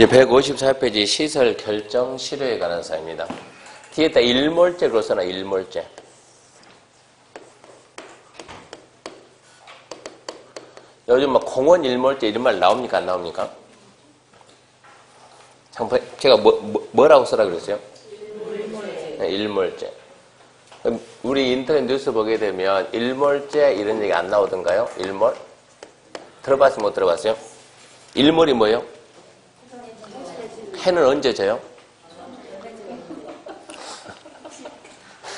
이제 154페이지 시설 결정 실효에 관한 사항입니다. 뒤에다 일몰제로 써놔, 일몰제. 요즘 막 공원 일몰제 이런 말 나옵니까? 안 나옵니까? 제가 뭐라고 써라 그랬어요? 일몰제. 네, 일몰제. 우리 인터넷 뉴스 보게 되면 일몰제 이런 얘기 안 나오던가요? 일몰? 들어봤어요? 못 들어봤어요? 일몰이 뭐예요? 해는 언제 져요?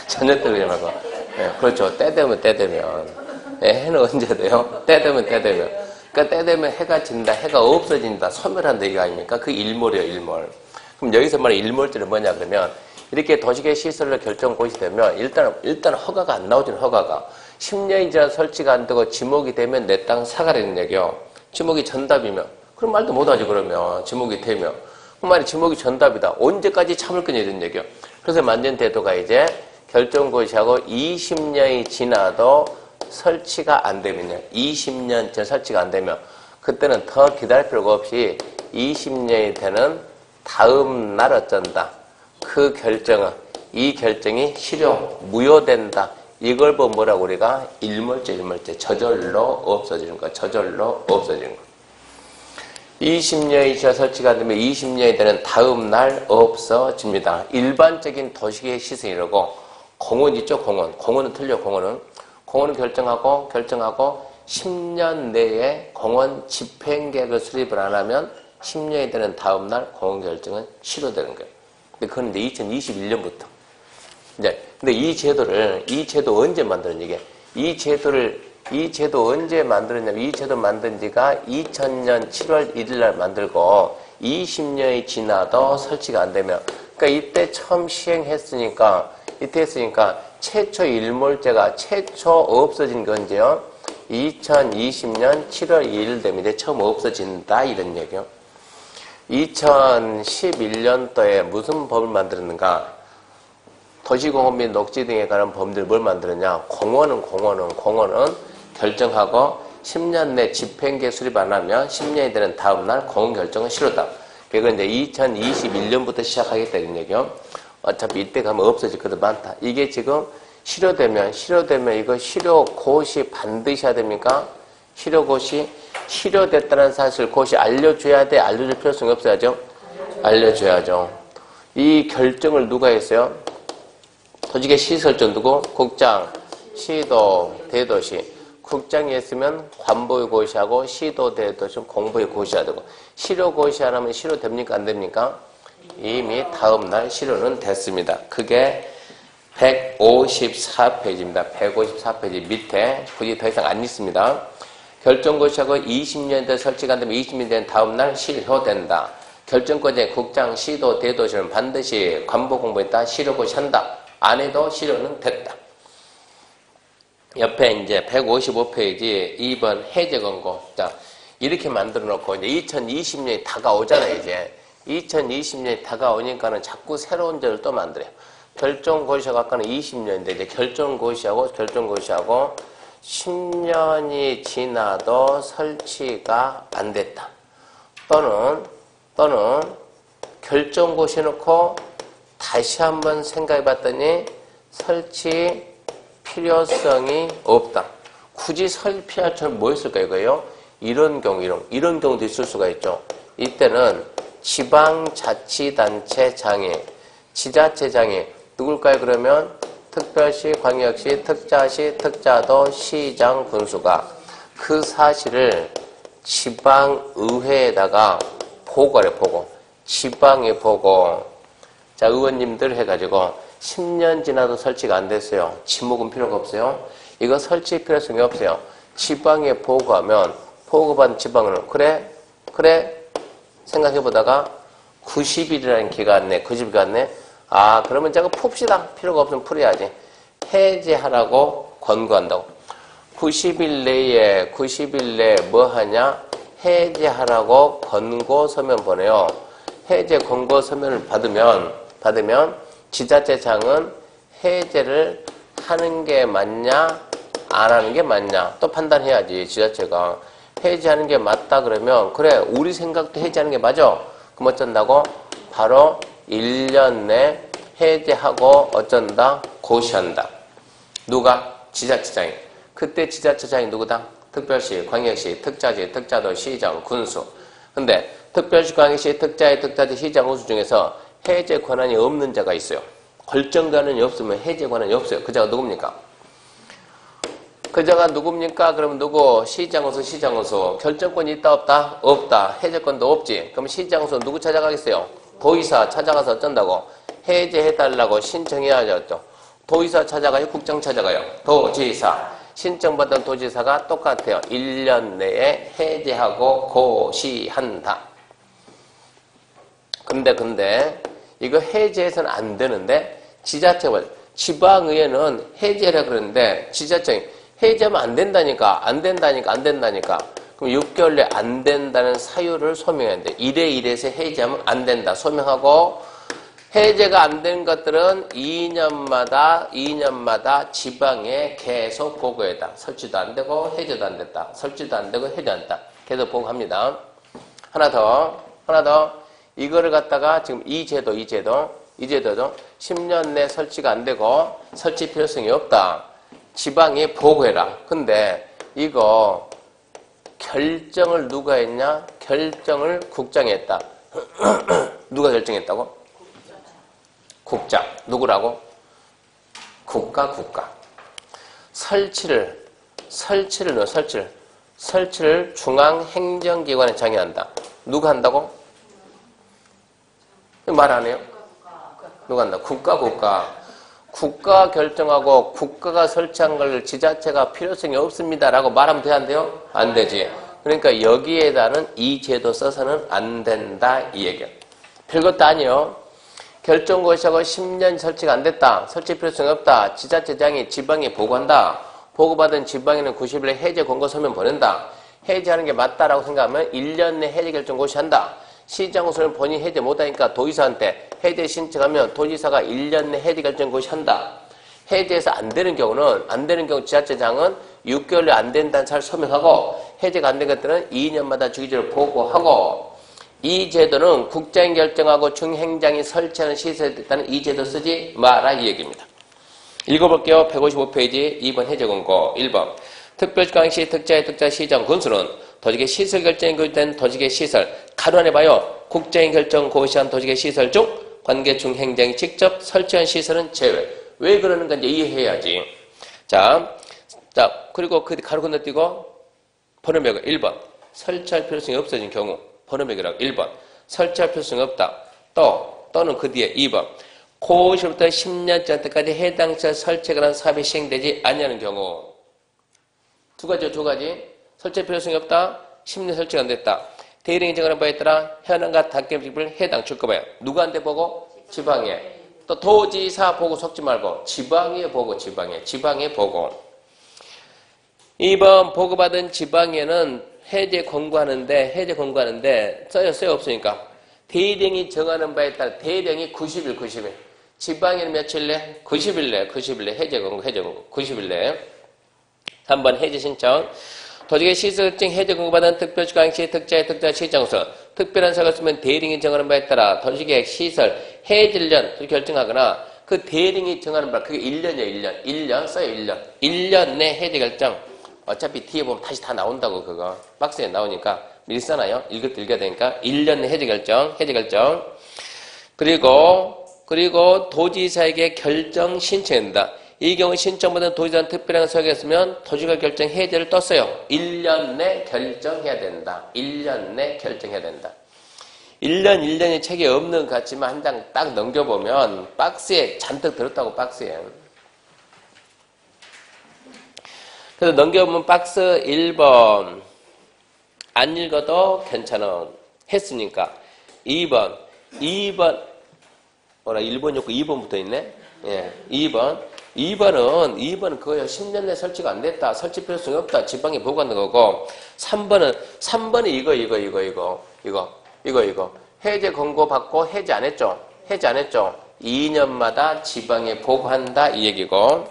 저녁 때 그냥 말고. 네, 그렇죠. 때 되면 때 되면. 네, 해는 언제 돼요? 때 되면 때 되면. 그러니까 때 되면 해가 진다, 해가 없어진다, 소멸한다 이거 아닙니까? 그 일몰이에요, 일몰. 그럼 여기서 말하는 일몰제는 뭐냐 그러면 이렇게 도시계 시설로 결정 곳이 되면 일단 허가가 안 나오죠, 허가가. 10년이 지나 설치가 안 되고 지목이 되면 내 땅 사가라는 얘기요. 지목이 전답이면. 그럼 말도 못하지, 그러면. 지목이 되면. 그 말이 지목이 전답이다. 언제까지 참을 거냐 이런 얘기요. 그래서 만든 제도가 이제 결정고시하고 20년이 지나도 설치가 안 되면요. 20년 전 설치가 안 되면 그때는 더 기다릴 필요가 없이 20년이 되는 다음 날 어쩐다. 그 결정은 이 결정이 실효, 무효된다. 이걸 보면 뭐라고 우리가 일몰제 저절로 없어지는 거. 저절로 없어지는 거. 20년이 지나 설치가 안 되면 20년이 되는 다음 날 없어집니다. 일반적인 도시계획 시설이라고 공원 있죠, 공원. 공원은 틀려, 공원은. 공원은 결정하고 10년 내에 공원 집행계획을 수립을 안 하면 10년이 되는 다음 날 공원 결정은 실효되는 거예요. 근데 그건 이제 2021년부터. 이제, 근데 이 제도 언제 만드는 얘기야? 이 제도 언제 만들었냐면 이 제도 만든 지가 2000년 7월 1일 날 만들고 20년이 지나도 설치가 안 되면 그러니까 이때 처음 시행했으니까 최초 일몰제가 최초 없어진 게 언제요? 2020년 7월 2일 되면 이제 처음 없어진다 이런 얘기요. 2011년도에 무슨 법을 만들었는가? 도시공원 및 녹지 등에 관한 법률을 뭘 만들었냐? 공원은 결정하고 10년 내 집행계획 수립 안 하면 10년이 되는 다음 날 공원 결정은 실효다. 그리고 이제 2021년부터 시작하겠다 이런 얘기요. 어차피 이때 가면 없어질 것도 많다. 이게 지금 실효되면 이거 실효고시 반드시 해야 됩니까? 실효고시 실효됐다는 사실 고시 알려줘야 돼? 알려줄 필요성이 없어야죠? 알려줘야죠. 이 결정을 누가 했어요? 도시계 시설전 누구? 국장, 시도, 대도시. 국장이 했으면 관보의 고시하고 시도, 대도시는 공보의 고시해야 되고 실효고시 안 하면 실효됩니까? 안 됩니까? 이미 다음날 실효는 됐습니다. 그게 154페이지입니다. 154페이지 밑에 굳이 더 이상 안 있습니다. 결정고시하고 20년대 설치가 안 되면 20년 된 다음날 실효된다. 결정권자의 국장, 시도, 대도시는 반드시 관보 공부했다. 실효고시 한다. 안 해도 실효는 됐다. 옆에 이제 155페이지 2번 해제 권고. 자, 이렇게 만들어 놓고 이제 2020년이 다가오잖아요, 이제. 2020년이 다가오니까는 자꾸 새로운 제를 또 만들어요. 결정고시하고 아까는 20년인데 이제 결정고시하고 10년이 지나도 설치가 안 됐다. 또는 결정고시 해놓고 다시 한번 생각해 봤더니 설치 필요성이 없다. 굳이 설치할 뭐 있을까요, 이거요? 이런 경우도 있을 수가 있죠. 이때는 지방자치단체 장애, 지자체 장애, 누굴까요, 그러면? 특별시, 광역시, 특자시, 특자도, 시장, 군수가 그 사실을 지방의회에다가 보고를 보고, 지방에 보고, 자, 의원님들 해가지고 10년 지나도 설치가 안 됐어요. 지목은 필요가 없어요. 이거 설치 필요성이 없어요. 지방에 보고하면 보고받은 지방은 그래 생각해보다가 90일이라는 기간 내 90일 갔네. 아, 그러면 제가 풉시다. 필요가 없으면 풀어야지. 해제하라고 권고한다고. 90일 내에 뭐 하냐? 해제하라고 권고 서면 보내요. 해제 권고 서면을 받으면 지자체장은 해제를 하는 게 맞냐, 안 하는 게 맞냐 또 판단해야지. 지자체가 해제하는 게 맞다 그러면 그래 우리 생각도 해제하는 게 맞아. 그럼 어쩐다고? 바로 1년 내 해제하고 어쩐다? 고시한다. 누가? 지자체장이. 그때 지자체장이 누구다? 특별시, 광역시, 특자지, 특자도, 시정, 군수. 근데 특별시, 광역시, 특자지, 특자지, 시장, 군수 중에서 해제 권한이 없는 자가 있어요. 결정 권한이 없으면 해제 권한이 없어요. 그 자가 누굽니까? 그 자가 누굽니까? 그러면 누구? 시장군수, 시장군수. 결정권이 있다, 없다? 없다. 해제권도 없지. 그럼 시장군수 누구 찾아가겠어요? 도의사 찾아가서 어쩐다고? 해제해달라고 신청해야죠. 도의사 찾아가요? 국장 찾아가요? 도지사. 신청받은 도지사가 똑같아요. 1년 내에 해제하고 고시한다. 근데 이거 해제해서는 안 되는데 지자체가 지방의회는 해제하라 그러는데 지자체가 해제하면 안 된다니까. 그럼 6개월 내에 안 된다는 사유를 소명해야 돼. 이래서 해제하면 안 된다. 소명하고 해제가 안 된 것들은 2년마다 지방에 계속 보고해다. 설치도 안 되고 해제도 안 됐다. 설치도 안 되고 해제도 안 됐다. 계속 보고합니다. 하나 더. 이거를 갖다가 지금 이 제도도 10년 내 설치가 안 되고 설치 필요성이 없다. 지방에 보고해라. 근데 이거 결정을 누가 했냐? 결정을 국장이 했다. 누가 결정했다고? 국장. 누구라고? 국가. 설치를 중앙행정기관에 장려한다. 누가 한다고? 말 안 해요? 누가 한다? 국가. 국가가 결정하고 국가가 설치한 걸 지자체가 필요성이 없습니다라고 말하면 돼야 안 돼요? 안 되지. 그러니까 여기에다는 이 제도 써서는 안 된다 이 얘기야. 별것도 아니에요. 결정고시하고 10년 설치가 안 됐다. 설치 필요성이 없다. 지자체장이 지방에 보고한다. 보고받은 지방에는 90일에 해제 권고 서면 보낸다. 해제하는 게 맞다라고 생각하면 1년 내 해제 결정 고시한다. 시장으로서는 본인 해제 못하니까 도지사한테 해제 신청하면 도지사가 1년 내 해제 결정 고시한다. 해제해서 안 되는 경우 지자체장은 6개월 내에 안 된다는 사를 소명하고 해제가 안 된 것들은 2년마다 주기적으로 보고하고 이 제도는 국장이 결정하고 중행장이 설치하는 시설에 됐다는 이 제도 쓰지 마라 이 얘기입니다. 읽어볼게요. 155페이지 2번 해제권고 1번 특별시광역시 특자 시장 군수는 도지계 시설 결정이 고시된 도지계 시설 가론해봐요. 국장이 결정 고시한 도지계 시설 중 관계 중행장이 직접 설치한 시설은 제외. 왜 그러는 건지 이해해야지. 자 그리고 그 가로 건너뛰고 번호명을 1번 설치할 필요성이 없어진 경우 번호명이라고 1번 설치할 필요성이 없다. 또는 그 뒤에 2번 고시부터 10년 전 때까지 해당 시설 설치에 관한 사업이 시행되지 아니하는 경우 두 가지 설치 필요성이 없다. 10년 설치가 안 됐다. 대리인이 정하는 바에 따라 현황과 단계집을 해당 줄 거예요. 누구한테 보고? 지방에. 또 도지사 보고 속지 말고 지방에 보고 지방에 보고. 2번 보고받은 지방에는 해제 권고하는데 써요 없으니까 대령이 정하는 바에 따라 대령이 90일 지방에는 며칠 내? 90일 내 해제 권고 90일 내. 3번 해제 신청 도지계 시설증 해제 권고받은 특별시 광역시 특자 시장으로서 특별한 사업을 쓰면 대령이 정하는 바에 따라 도지계 시설 해제를 결정하거나 그 대령이 정하는 바 그게 1년이에요. 1년 써요. 1년 내 해제 결정. 어차피 뒤에 보면 다시 다 나온다고 그거 박스에 나오니까 미리 써놔요. 읽어야 되니까 1년 내 해제 결정. 그리고 도지사에게 결정 신청한다. 이 경우 신청받은 도지사는 특별한 서약했으면 도지가 결정 해제를 떴어요. 1년 내 결정해야 된다. 1년이 책이 없는 것 같지만 한 장 딱 넘겨보면 박스에 잔뜩 들었다고 박스에. 그래서 넘겨보면 박스 1번 안 읽어도 괜찮아. 했으니까 2번 뭐라 1번이 없고 2번부터 있네. 예, 2번은 그거예요. 10년 내 설치가 안 됐다. 설치 필요성이 없다. 지방에 보고하는 거고 3번은 이거 해제 권고 받고 해제 안 했죠. 2년마다 지방에 보고한다 이 얘기고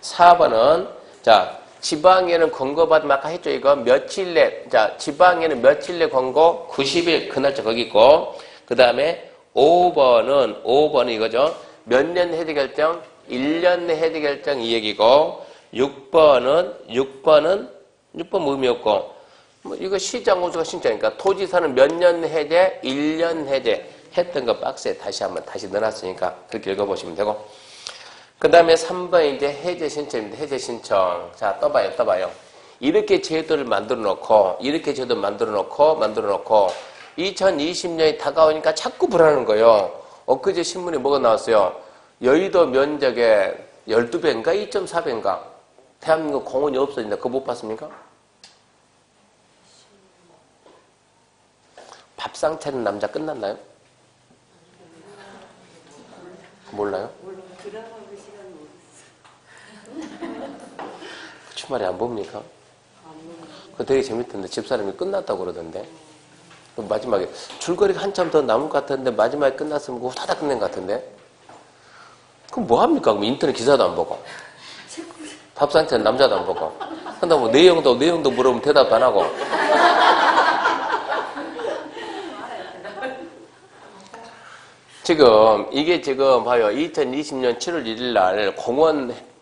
4번은 지방에는 권고받으면 아까 했죠. 이거 며칠 내 지방에는 며칠 내 권고 90일 그 날짜 거기 있고 그 다음에 5번은 이거죠. 몇 년 해지 결정? 1년 내 해지 결정 이 얘기고 6번은 뭐 의미 없고 뭐 이거 시장호수가 신청이니까 토지사는 몇 년 해제? 1년 해제 했던 거 박스에 다시 넣어놨으니까 그렇게 읽어보시면 되고 그 다음에 3번 이제 해제 신청입니다. 해제 신청. 자, 떠봐요. 이렇게 제도를 만들어 놓고 2020년이 다가오니까 자꾸 불안한 거예요. 엊그제 신문에 뭐가 나왔어요? 여의도 면적의 12배인가 2.4배인가 대한민국 공원이 없어진다. 그거 못 봤습니까? 밥상 차리는 남자 끝났나요? 몰라요? 주말에 안 봅니까? 그거 되게 재밌던데 집사람이 끝났다고 그러던데 마지막에 줄거리가 한참 더 남을 것 같은데 마지막에 끝났으면 후다닥 끝낸 것 같은데 그럼 뭐합니까? 그럼 인터넷 기사도 안 보고 밥상차는 남자도 안 보고 근데 뭐 내용도 물어보면 대답 안 하고 이게 지금 봐요. 2020년 7월 1일 날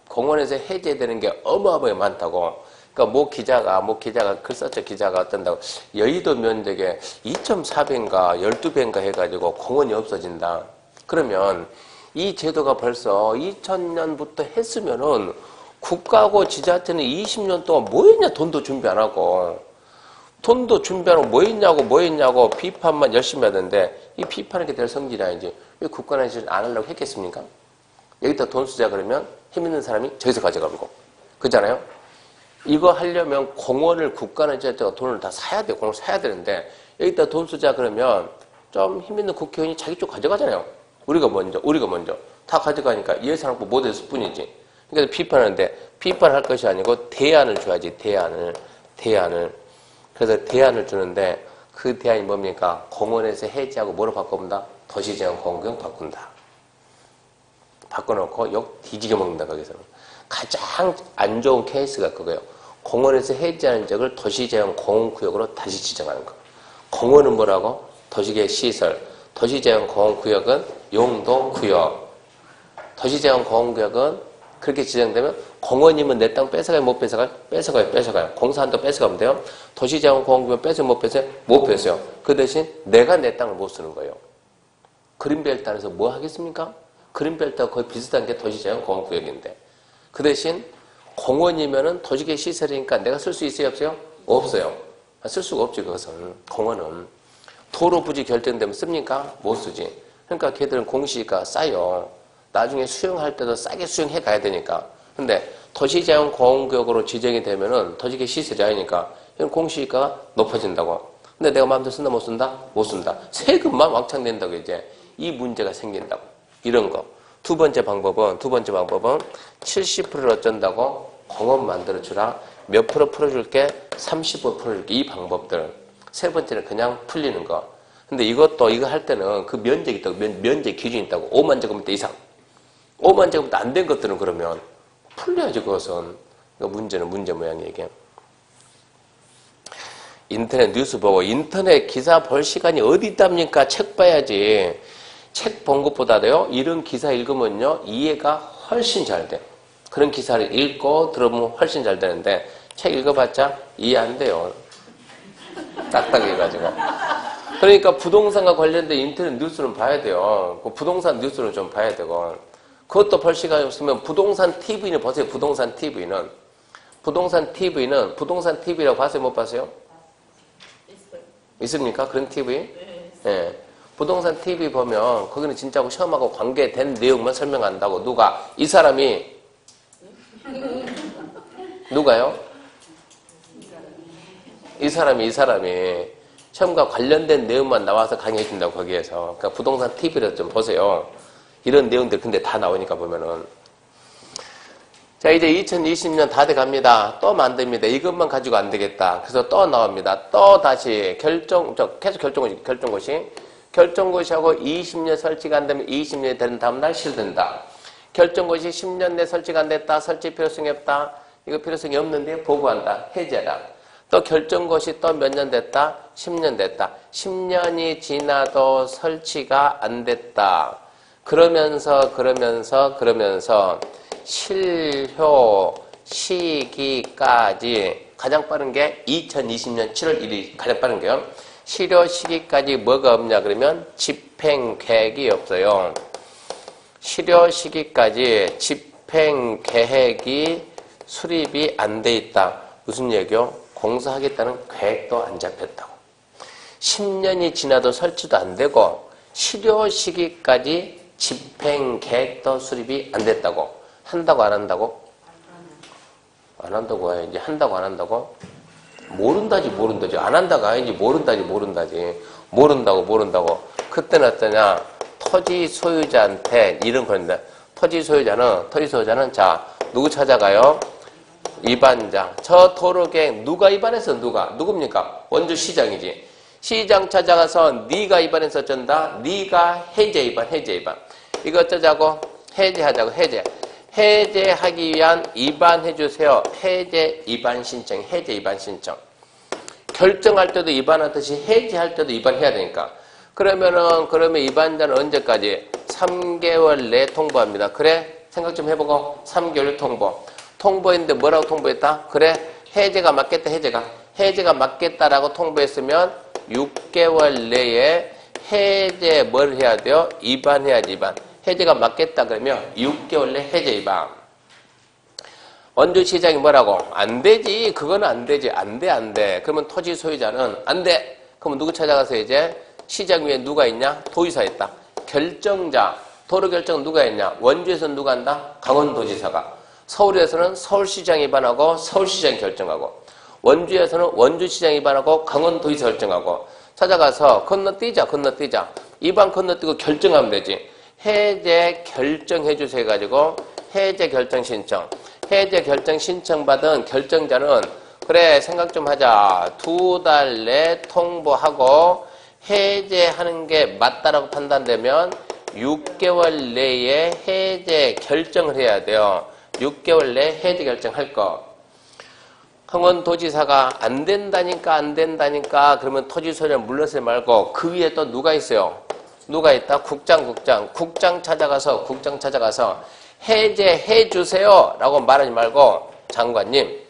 공원에서 해제되는 게 어마어마하게 많다고. 그러니까 모 기자가 글 썼죠. 기자가 어떤다고. 여의도 면적에 2.4배인가 12배인가 해가지고 공원이 없어진다. 그러면 이 제도가 벌써 2000년부터 했으면은 국가하고 지자체는 20년 동안 뭐 했냐? 돈도 준비 안 하고. 돈도 준비하고 뭐 했냐고 비판만 열심히 하던데 이 비판하게 될 성질이 아니지. 왜 국가는 안 하려고 했겠습니까? 여기다 돈 쓰자 그러면 힘 있는 사람이 저기서 가져가고. 그렇잖아요? 이거 하려면 공원을 국가는 지자체가 돈을 다 사야 돼. 공원을 사야 되는데 여기다 돈 쓰자 그러면 좀 힘 있는 국회의원이 자기 쪽 가져가잖아요. 우리가 먼저 다 가져가니까 예산안고 못 했을 뿐이지. 그러니까 비판하는데 비판할 것이 아니고 대안을 줘야지. 대안을. 그래서 대안을 주는데 그 대안이 뭡니까? 공원에서 해제하고 뭐로 바꿔본다? 도시재생공원구역 바꾼다. 바꿔놓고 욕 뒤지게 먹는다. 거기서는. 가장 안 좋은 케이스가 그거예요. 공원에서 해제하는 적을 도시재생공원구역으로 다시 지정하는 거. 공원은 뭐라고? 도시계시설. 도시재생공원구역은 용도구역. 도시재생공원구역은 그렇게 지정되면 공원이면 내 땅 뺏어가요? 못 뺏어가요? 뺏어가요. 공사한도 뺏어가면 돼요. 도시재생공원구역 뺏어요? 못 뺏어요? 못 뺏어요. 그 대신 내가 내 땅을 못 쓰는 거예요. 그린벨트 안에서 뭐 하겠습니까? 그린벨트가 거의 비슷한 게 도시재생공원구역인데 그 대신 공원이면은 도시계 시설이니까 내가 쓸 수 있어요? 없어요? 없어요. 쓸 수가 없지 그것은. 공원은. 도로 부지 결정되면 씁니까? 못 쓰지. 그러니까 걔들은 공시가 싸요. 나중에 수용할 때도 싸게 수용해 가야 되니까. 근데 도시재생공원구역으로 지정이 되면은 도시계 시설이 아니니까 이건 공시가가 높아진다고. 근데 내가 마음대로 쓴다 못 쓴다? 못 쓴다. 세금만 왕창 낸다고 이제 이 문제가 생긴다고. 이런 거. 두 번째 방법은 70%를 어쩐다고? 공원 만들어주라. 몇 프로 풀어줄게? 35% 풀어줄게. 이 방법들. 세 번째는 그냥 풀리는 거. 근데 이거 할 때는 그 면적이 있다고. 면적 기준이 있다고. 5만 제곱미터 이상. 5만 제곱미터 안 된 것들은 그러면 풀려야지 그것은. 그러니까 문제는 문제 모양이에요. 인터넷 뉴스 보고 인터넷 기사 볼 시간이 어디 있답니까? 책 봐야지. 책 본 것보다도요. 이런 기사 읽으면요. 이해가 훨씬 잘 돼. 그런 기사를 읽고 들어보면 훨씬 잘 되는데 책 읽어봤자 이해 안 돼요. 딱딱해가지고. 그러니까 부동산과 관련된 인터넷 뉴스는 봐야 돼요. 부동산 뉴스는 좀 봐야 되고. 그것도 볼 시간이 없으면 부동산 TV는 보세요. 부동산 TV는. 부동산 TV라고 봤어요? 못 봤어요? 있습니까? 그런 TV? 네. 부동산 TV 보면 거기는 진짜고 시험하고 관계된 내용만 설명한다고. 누가? 이 사람이 누가요? 이 사람이 시험과 관련된 내용만 나와서 강의해 준다고 거기에서. 그러니까 부동산 TV를 좀 보세요. 이런 내용들 근데 다 나오니까 보면은. 자, 이제 2020년 다 돼 갑니다. 또 만듭니다. 이것만 가지고 안 되겠다. 그래서 또 나옵니다. 또 다시 계속 결정고시하고 20년 설치가 안 되면 20년이 되는 다음날 실든다. 결정고시 10년 내 설치가 안 됐다. 설치 필요성이 없다. 이거 필요성이 없는데 보고한다. 해제라. 또 결정고시 또 몇 년 됐다. 10년 됐다. 10년이 지나도 설치가 안 됐다. 그러면서 실효 시기까지 가장 빠른 게 2020년 7월 1일이 가장 빠른 게요. 실효 시기까지 뭐가 없냐 그러면 집행 계획이 없어요. 실효 시기까지 집행 계획이 수립이 안 돼 있다. 무슨 얘기요? 공사하겠다는 계획도 안 잡혔다고. 10년이 지나도 설치도 안 되고 실효 시기까지 집행 계획도 수립이 안 됐다고. 한다고 안 한다고? 안 한다고 해야지. 한다고 안 한다고? 모른다지. 안 한다고 해야지. 모른다고. 그때는 어떠냐? 토지 소유자한테 이런 건데, 토지 소유자는 자, 누구 찾아가요? 위반자. 저 도로계획 누가 위반했어? 누굽니까? 원주시장이지. 시장 찾아가서 네가 위반해서 어쩐다? 네가 해제 위반. 이거 어쩌자고? 해제하자고. 해제하기 위한 위반해주세요. 해제 위반 신청. 결정할 때도 위반하듯이 해제할 때도 위반해야 되니까. 그러면 위반자는 언제까지? 3개월 내에 통보합니다. 그래? 생각 좀 해보고 3개월 통보. 통보했는데 뭐라고 통보했다? 그래? 해제가 맞겠다. 해제가 맞겠다라고 통보했으면 6개월 내에 해제 뭘 해야 돼요? 위반해야지. 해제가 맞겠다 그러면 6개월 내 해제 위반. 원주시장이 뭐라고? 안 되지. 그거는 안 되지. 안 돼. 그러면 토지 소유자는 안 돼. 그러면 누구 찾아가서 이제 시장 위에 누가 있냐? 도의사 있다. 결정자. 도로 결정 누가 했냐? 원주에서는 누가 한다? 강원도지사가. 서울에서는 서울시장 위반하고 서울시장 결정하고. 원주에서는 원주시장 위반하고 강원도지사 결정하고. 찾아가서 건너뛰자. 위반 건너뛰고 결정하면 되지. 해제 결정해주세요 해가지고 해제 결정 신청. 해제 결정 신청 받은 결정자는 그래 생각 좀 하자. 2달 내 통보하고 해제하는 게 맞다라고 판단되면 6개월 내에 해제 결정을 해야 돼요. 6개월 내에 해제 결정할 거. 강원도지사가 안 된다니까 그러면 토지 소유자 물러서지 말고 그 위에 또 누가 있어요? 누가 있다? 국장 찾아가서 해제해 주세요 라고 말하지 말고 장관님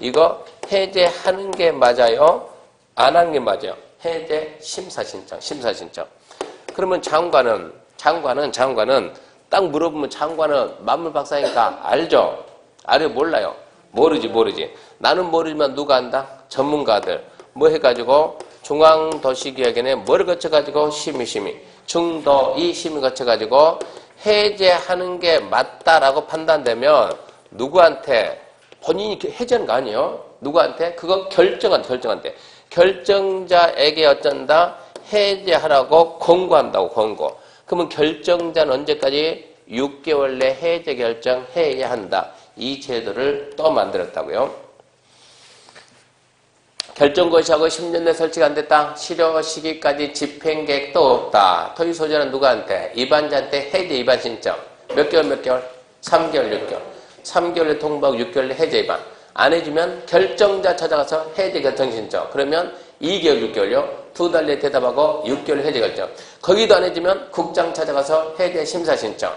이거 해제하는 게 맞아요? 안 하는 게 맞아요? 해제 심사 신청. 그러면 장관은 딱 물어보면 장관은 만물박사니까 알죠? 알아요? 몰라요? 모르지. 나는 모르지만 누가 안다? 전문가들. 뭐 해가지고 중앙도시계획원회 뭐를 거쳐가지고 심의 중도이 심의 거쳐가지고 해제하는 게 맞다라고 판단되면 누구한테 본인이 해제하는 거 아니에요? 누구한테? 그거 결정한테. 결정자에게 어쩐다? 해제하라고 권고한다고 권고. 그러면 결정자는 언제까지? 6개월 내 해제 결정해야 한다. 이 제도를 또 만들었다고요. 결정고시하고 10년 내 설치가 안 됐다. 실효 시기까지 집행계획도 없다. 토지 소유자는 누구한테? 위반자한테 해제 위반 신청. 몇 개월? 3개월, 6개월. 3개월에 통보하고 6개월 내 해제 위반. 안 해주면 결정자 찾아가서 해제 결정 신청. 그러면 2개월, 6개월요. 2달 내에 대답하고 6개월 해제 결정. 거기도 안 해주면 국장 찾아가서 해제 심사 신청.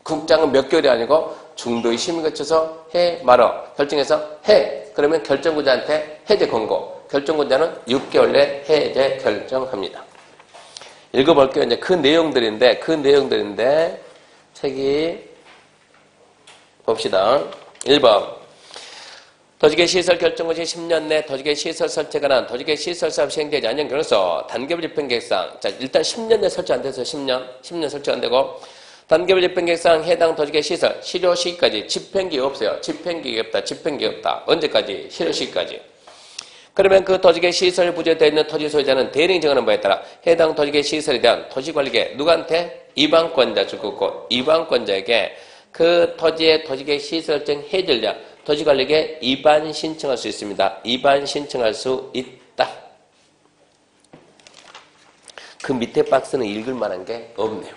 국장은 몇 개월이 아니고 중도의 심의 거쳐서 해 말어. 결정해서 해. 그러면 결정구자한테 해제 권고. 결정구자는 6개월 내 해제 결정합니다. 읽어볼게요. 이제 그 내용들인데 책이 봅시다. 1번. 도지계 시설 결정고시 10년 내 도지계 시설 설치가 난 도지계 시설 사업 시행되지 않은 경우서 단계별 집행계획상. 자, 일단 10년 내 설치 안 돼서 10년 설치 안 되고 단계별 집행계획상 해당 도지계 시설 실효 시기까지 집행계획 없어요. 집행계획 없다. 언제까지? 실효 시기까지. 그러면 그 도지계 시설 부재되어 있는 토지 소유자는 대리인이 정하는 바에 따라 해당 도지계 시설에 대한 토지관리계 누구한테? 이방권자 주고 이방권자에게 그 토지의 도지계 시설적 해결량 토지관리계 이반 신청할 수 있습니다. 이반 신청할 수 있다. 그 밑에 박스는 읽을 만한 게 없네요.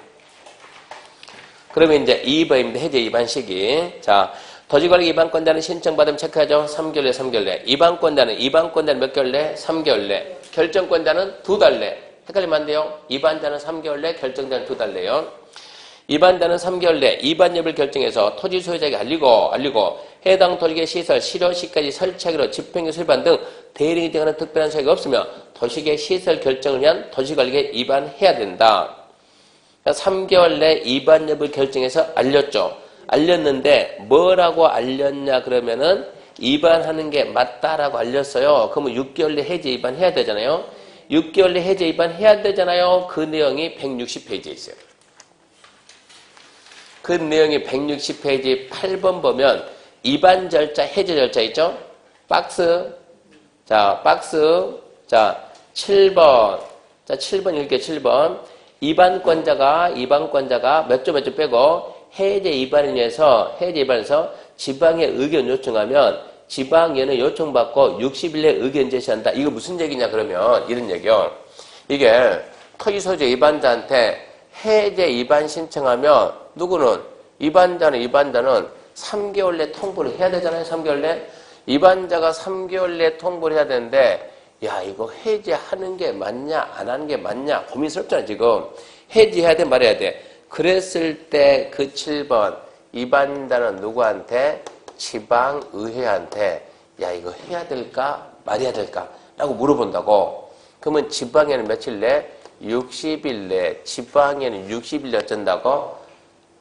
그러면 이제 2번입니다. 해제 위반 시기. 자, 토지관리 이반권자는 신청받으면 체크하죠. 3개월 내, 3개월 내. 이반권자는 몇 개월 내? 3개월 내. 결정권자는 2달 내. 헷갈리면 안 돼요. 이반자는 3개월 내, 결정자는 2달 내요. 이반자는 3개월 내 이반 여부를 결정해서 토지 소유자에게 알리고 해당 토지의 시설, 실효 시까지 설치하기로 집행유 설반 등 대리인이 정하는 특별한 사유가 없으며 도시계 시설 결정을 위한 도시관리에 이반해야 된다. 3개월 내 이반 여부를 결정해서 알렸죠. 알렸는데 뭐라고 알렸냐 그러면은 이반하는 게 맞다라고 알렸어요. 그러면 6개월 내 해제 이반해야 되잖아요. 6개월 내 해제 이반해야 되잖아요. 그 내용이 160페이지에 있어요. 그 내용이 160페이지 8번 보면 이반 절차, 해제 절차 있죠? 박스. 자, 7번. 자, 7번 읽을게요. 7번. 이반권자가 몇 조 빼고 해제 이반에서 지방에 의견 요청하면 지방에는 요청받고 60일 내에 의견 제시한다. 이거 무슨 얘기냐 그러면 이런 얘기요. 이게 토지소유자 이반자한테 해제 이반 신청하면 누구는 이반자는 3개월 내 통보를 해야 되잖아요. 3개월 내. 이반자가 3개월 내 통보를 해야 되는데 야 이거 해제하는 게 맞냐 안 하는 게 맞냐 고민스럽잖아 지금. 해제해야 돼 말해야 돼. 그랬을 때 그 7번 이반자는 누구한테? 지방의회한테 야 이거 해야 될까 말해야 될까 라고 물어본다고. 그러면 지방에는 며칠 내? 60일 내. 지방에는 60일 내 어쩐다고?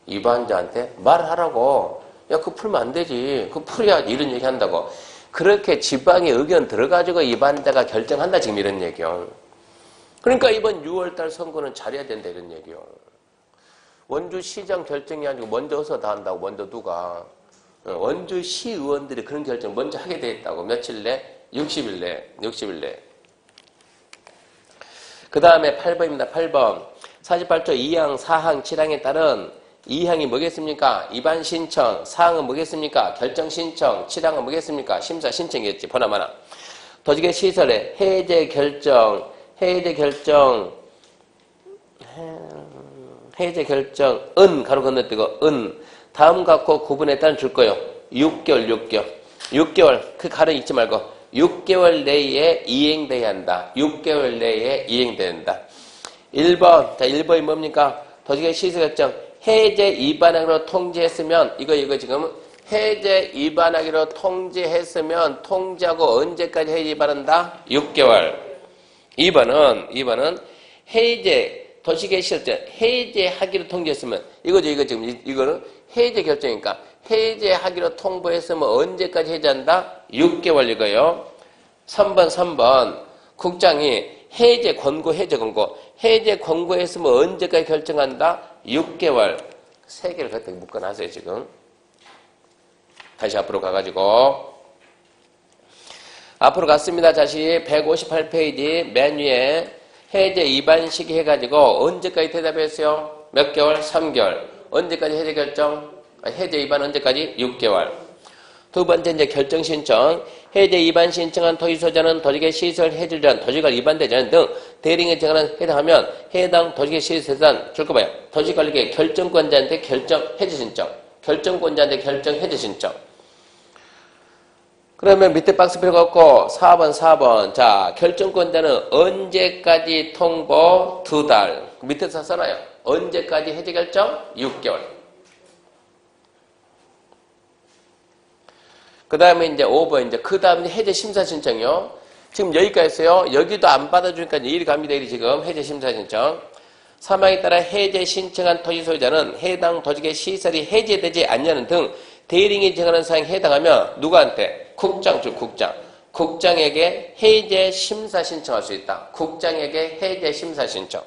이반자한테 말하라고. 야 그거 풀면 안 되지. 그거 풀어야지. 이런 얘기 한다고. 그렇게 지방의 의견 들어가지고 이반자가 결정한다 지금 이런 얘기요. 그러니까 이번 6월달 선거는 잘해야 된다 이런 얘기요. 원주시장 결정이 아니고 먼저 어서 다 한다고. 먼저 누가. 원주시 의원들이 그런 결정 먼저 하게 돼 있다고. 며칠 내? 60일 내. 그 다음에 8번입니다. 8번. 48조 2항, 4항, 7항에 따른 2항이 뭐겠습니까? 이반 신청. 4항은 뭐겠습니까? 결정 신청. 7항은 뭐겠습니까? 심사 신청이겠지. 보나마나. 도지계 시설의 해제 결정은 가로 건너뛰고 다음 갖고 구분에 따른 줄 거요. 6개월. 그 가로 잊지 말고 6개월 내에 이행돼야 한다. 6개월 내에 이행돼야 한다. 1번. 자, 1번이 뭡니까? 도지계 시설 결정 해제 이반하기로 통지했으면 이거 지금 해제 이반하기로 통지했으면 통지하고 언제까지 해제 이반한다? 6개월. 2번은 해제 도시계 시설정 해제하기로 통지했으면 이거는 해제 결정이니까 해제하기로 통보했으면 언제까지 해제한다? 6개월 이거요. 3번 국장이 해제 권고 해제 권고했으면 언제까지 결정한다? 6개월. 3개를 갖다 묶어놨어요 지금. 다시 앞으로 가가지고 앞으로 갔습니다. 다시 158페이지 맨 위에 해제 이반 시기 해가지고 언제까지 대답했어요? 몇 개월? 3개월. 언제까지 해제 결정? 해제 이반 언제까지? 6개월. 두 번째 이제 결정 신청. 해제 이반 신청한 토지소유자는 도지계 시설 해제를 위한 도지관리 이반되지 않은 등 대리인의 정하는 해당하면 해당 도지계 시설 세단 줄 거 봐요. 도시관리계 결정권자한테 결정 해제 신청. 결정권자한테 결정 해제 신청. 그러면 밑에 박스 필요가 없고 4번. 자, 결정권자는 언제까지 통보? 2달. 밑에서 써놔요. 언제까지 해제 결정? 6개월. 그 다음에 이제 5번 그 다음에 해제 심사 신청이요. 지금 여기까지 했어요. 여기도 안 받아주니까 이리 갑니다. 이리 지금 해제 심사 신청. 사망에 따라 해제 신청한 토지 소유자는 해당 도지계 시설이 해제되지 않냐는 등 대리인이 정하는 사항에 해당하면 누구한테? 국장에게 해제 심사 신청할 수 있다. 국장에게 해제 심사 신청.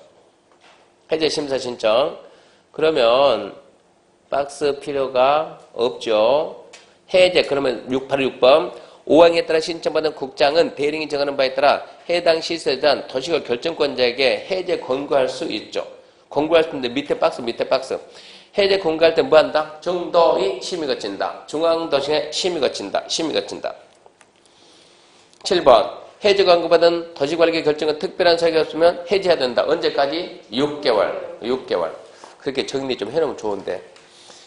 그러면 박스 필요가 없죠. 해제 그러면 바로 6번. 5항에 따라 신청받은 국장은 대리인이 정하는 바에 따라 해당 시설에 대한 도시가 결정권자에게 해제 권고할 수 있죠. 권고할 수 있는데 밑에 박스. 해제 권고할 때 뭐 한다? 정도의 심의 거친다. 중앙도시의 심의 거친다. 7번. 해제 권고받은 도시관리계 결정은 특별한 사유가 없으면 해제해야 된다. 언제까지? 6개월. 그렇게 정리 좀 해놓으면 좋은데.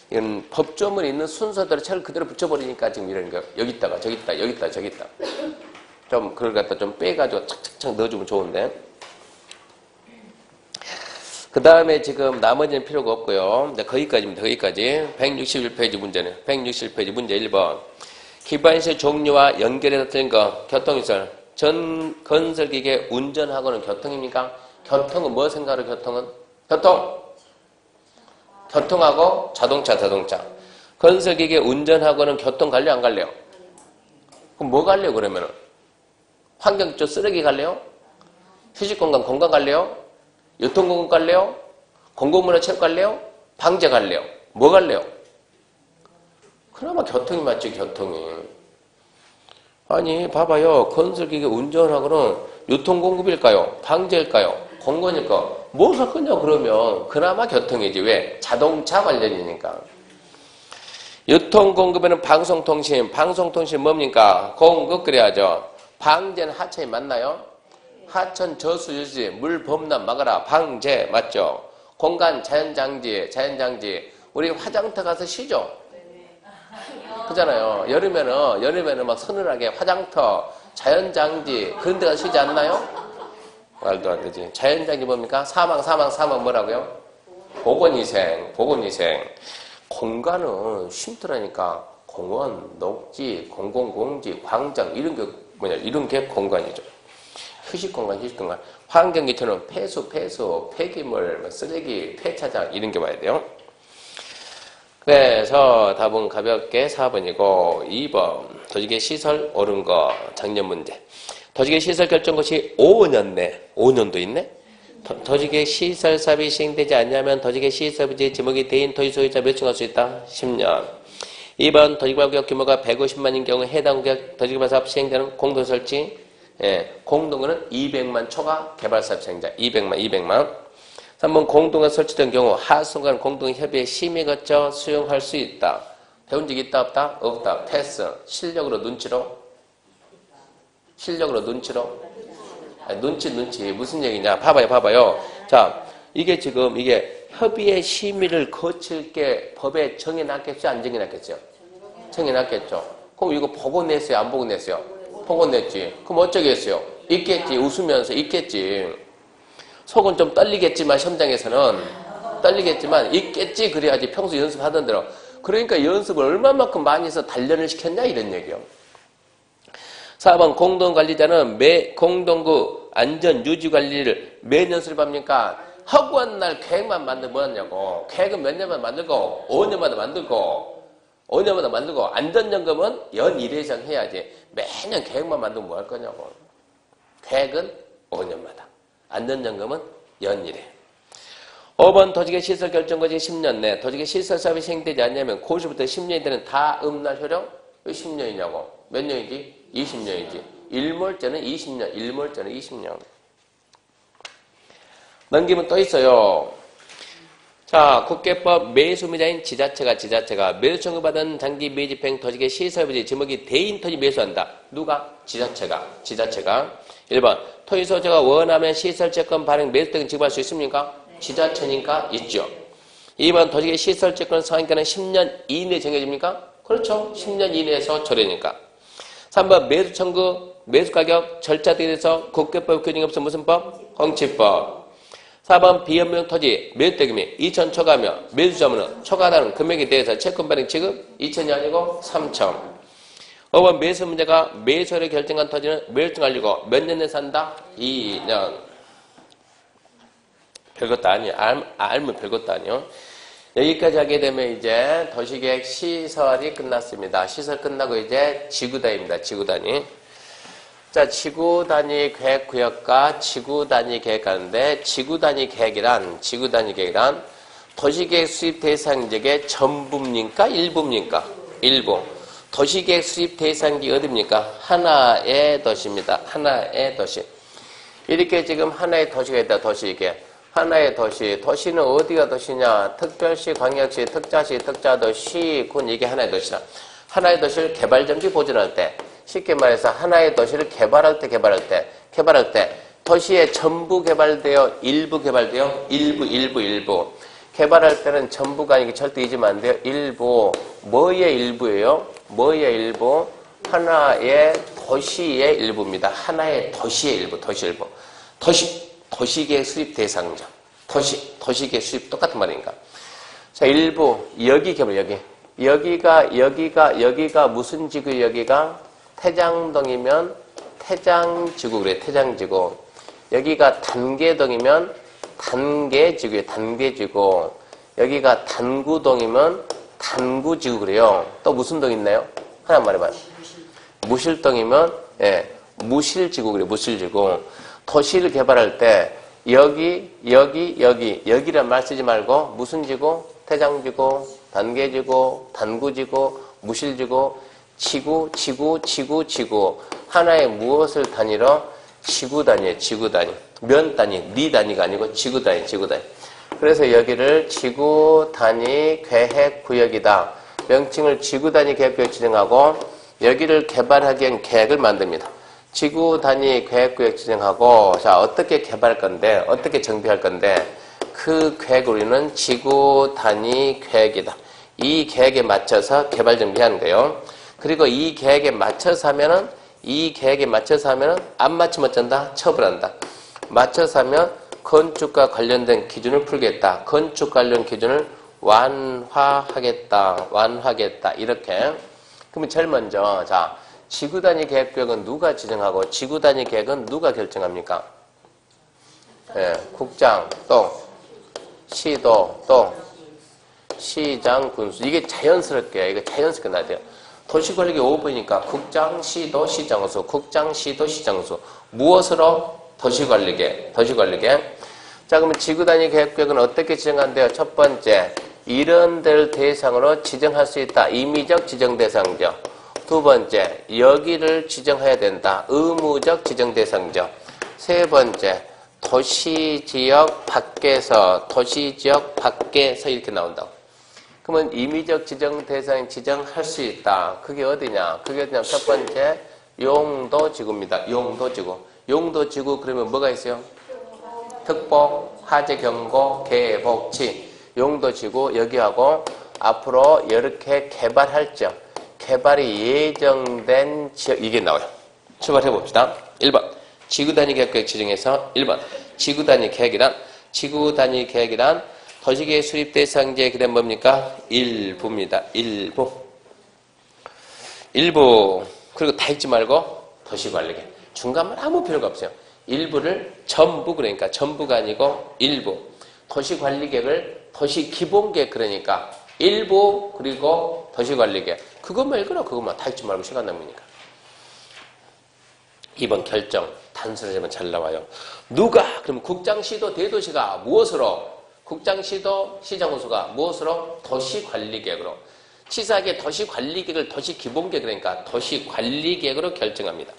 이건 법조문에 있는 순서대로 책을 그대로 붙여버리니까 지금 이런 거. 여기 있다가 저기 있다, 여기 있다, 저기 있다. 좀 그걸 갖다 좀 빼가지고 착착착 넣어주면 좋은데. 그 다음에 지금 나머지는 필요가 없고요. 거기까지입니다. 거기까지. 161페이지 문제는. 161페이지 문제 1번. 기반시설 종류와 연결해서 틀린 거. 교통시설. 건설기계 운전하고는 교통입니까? 교통은 뭐 생각하러 교통은? 교통. 교통하고 자동차. 건설기계 운전하고는 교통 갈래요? 안 갈래요? 그럼 뭐 갈래요 그러면은? 환경 쪽 쓰레기 갈래요? 휴식공간 공간 갈래요? 유통공간 갈래요? 공공문화 체육 갈래요? 방제 갈래요? 뭐 갈래요? 그나마 교통이 맞지, 교통이. 아니, 봐봐요. 건설기계 운전하고는 유통공급일까요? 방제일까요? 공간일까요? 뭐 살 거냐, 그러면. 그나마 교통이지. 왜? 자동차 관련이니까. 유통공급에는 방송통신 뭡니까? 공급 그래야죠. 방제는 하천이 맞나요? 하천 저수 유지, 물 범람 막아라. 방제 맞죠? 공간 자연장지. 우리 화장터 가서 쉬죠? 그잖아요. 여름에는 막 서늘하게 화장터, 자연장지 그런 데 가서 쉬지 않나요? 말도 안 되지. 자연장지 뭡니까? 사망 뭐라고요? 보건위생. 공간은 쉼터라니까. 공원, 녹지, 공공공지, 광장 이런 게 뭐냐? 이런 게 공간이죠. 휴식공간. 환경기초는 폐수, 폐기물, 쓰레기, 폐차장 이런 게 와야 돼요. 그래서 답은 가볍게 4번이고 2번 도시계 시설 옳은 거 작년 문제. 도시계 시설 결정것이 5년 내 5년도 있네. 도시계 시설 사업이 시행되지 않냐면 도시계 시설부지 지목이 대인 토지 소유자 몇 층 할 수 있다? 10년. 2번 도시개발구역 규모가 150만인 경우 해당 구역 도시개발 사업 시행되는 공동 설치. 공동은 200만 초과 개발사업 시행자 200만. 3번 공동에 설치된 경우 하수간 공동협의회 심의 거쳐 수용할 수 있다. 배운 적 있다 없다? 없다. 패스. 실력으로 눈치로? 눈치. 무슨 얘기냐? 봐봐요. 자, 이게 지금 협의회 심의를 거칠 게 법에 정해놨겠죠? 안 정해놨겠죠? 정해놨겠죠. 그럼 이거 보고 냈어요? 안 보고 냈어요? 보고 냈지. 그럼 어쩌겠어요? 있겠지. 웃으면서 있겠지. 속은 좀 떨리겠지만 시험장에서는 떨리겠지만 있겠지. 그래야지 평소 연습하던 대로. 그러니까 연습을 얼마만큼 많이 해서 단련을 시켰냐 이런 얘기요. 4번 공동관리자는 공동구 안전유지관리를 매년 수립합니까? 허구한 날 계획만 만들면 뭐하냐고. 계획은 몇 년마다 만들고 5년마다 만들고 안전점검은 연 1회 이상 해야지. 매년 계획만 만들면 뭐 할 거냐고. 계획은 5년마다. 안전점검은 연 1회. 5번 도지계 시설 결정거지 10년 내 도지계 시설 사업이 시행되지 않냐면 고시부터 10년이 되는 다음 날 효력? 왜 10년이냐고. 몇 년이지? 20년이지. 일몰제는 20년. 넘기면 또 있어요. 자, 국계법 매수미자인 지자체가 매수 청구받은 장기 매집행 도지계 시설부지 지목이 대인 토지 매수한다. 누가? 지자체가. 1번 토지소유자가 원하면 시설채권 발행 매수등을 지급할 수 있습니까? 지자체니까 있죠. 2번 도지계 시설채권 상한가는 10년 이내에 정해집니까? 그렇죠. 10년 이내에서 처리니까. 3번 매수 청구, 매수 가격, 절차 등에 대해서 국계법 규정이 없어 무슨 법? 공치법. 4번 비연명 토지 매수대금이 2천 초과하며 매수자문은 초과하는 금액에 대해서 채권 발행 지급 2천이 아니고 3천. 5번 매수 문제가 매수를 결정한 토지는 매수증 알리고 몇 년 내에 산다? 2년. 별것도 아니에요. 알면 별것도 아니에요. 여기까지 하게 되면 이제 도시계획 시설이 끝났습니다. 시설 끝나고 이제 지구단위입니다. 지구단위. 자, 지구단위 계획구역과 지구단위 계획하는데 지구단위 계획이란 도시계획 수립 대상 지역의 전부입니까? 일부입니까? 일부. 도시계획 수립 대상지 어디입니까? 하나의 도시입니다. 하나의 도시. 이렇게 지금 하나의 도시가 있다. 도시계. 하나의 도시. 도시는 어디가 도시냐? 특별시, 광역시, 특자시, 특자도시, 군 이게 하나의 도시다. 하나의 도시를 개발정지 보존할 때, 쉽게 말해서 하나의 도시를 개발할 때 도시의 전부 개발되어 일부 개발되어 일부. 개발할 때는 전부가 아니고 절대 잊으면 안 돼요. 일부. 뭐의 일부예요? 뭐의 일부? 하나의 도시의 일부입니다. 하나의 도시의 일부, 도시의 일부. 도시계획 수립 대상자. 도시계획 수립 똑같은 말이니까. 자, 일부. 여기 개발, 여기. 여기가 무슨 지구, 여기가? 태장동이면 태장지구, 그래, 태장지구. 여기가 단계동이면 단계지구예요, 단계지구. 여기가 단구동이면 단구지구, 그래요. 또 무슨 동 있나요? 하나 말해봐요. 무실동이면, 예, 무실지구, 그래요, 무실지구. 도시를 개발할 때, 여기란 말 쓰지 말고, 무슨 지구? 태장지구, 단계지구, 단구지구, 무실지구, 지구. 하나의 무엇을 단위로? 지구 단위예요, 지구 단위. 면 단위, 리 단위가 아니고 지구 단위. 그래서 여기를 지구 단위 계획 구역이다. 명칭을 지구 단위 계획 구역 지정하고 여기를 개발하기 위한 계획을 만듭니다. 지구 단위 계획 구역 지정하고 자, 어떻게 개발할 건데, 어떻게 정비할 건데 그 계획을 우리는 지구 단위 계획이다. 이 계획에 맞춰서 개발 정비하는 거예요. 그리고 이 계획에 맞춰서 하면은 안 맞추면 어쩐다? 처벌한다. 맞춰서 하면 건축과 관련된 기준을 풀겠다. 건축 관련 기준을 완화하겠다. 이렇게. 그러면 제일 먼저, 자, 지구 단위 계획 구역은 누가 지정하고 지구 단위 계획은 누가 결정합니까? 예, 국장, 또, 시도, 또, 시장, 군수. 이게 자연스럽게 나야 돼요. 도시관리계 5번이니까 국장, 시도, 시장수, 국장, 시도, 시장수. 무엇으로? 도시관리계. 자, 그러면 지구단위 계획구역은 어떻게 지정한대요? 첫 번째, 이런 데를 대상으로 지정할 수 있다. 임의적 지정 대상적. 두 번째, 여기를 지정해야 된다. 의무적 지정 대상적. 세 번째, 도시지역 밖에서 이렇게 나온다고. 그러면 임의적 지정 대상 지정할 수 있다. 그게 어디냐? 첫 번째, 용도지구입니다. 용도지구 그러면 뭐가 있어요? 특보, 화재 경고, 개복치. 용도지구 여기하고 앞으로 이렇게 개발할 지역, 개발이 예정된 지역 이게 나와요. 출발해 봅시다. 1번 지구단위 계획 지정에서 1번 지구단위 계획이란 도시계획 수립 대상지의 그다음 뭡니까? 일부입니다. 일부. 그리고 다 읽지 말고 도시관리계. 중간만 아무 필요가 없어요. 일부를 전부, 그러니까 전부가 아니고 일부. 도시관리계획을 도시기본계획, 그러니까 일부 그리고 도시관리계획. 그것만 읽으라. 그것만 다 읽지 말고 시간 낭비니까. 2번 결정. 단순히 하면 잘 나와요. 누가? 그럼 국장시도 대도시가 무엇으로? 국장시도 시장호수가 무엇으로? 도시관리계획으로. 치사하게 도시관리계획을 도시기본계획, 그러니까 도시관리계획으로 결정합니다.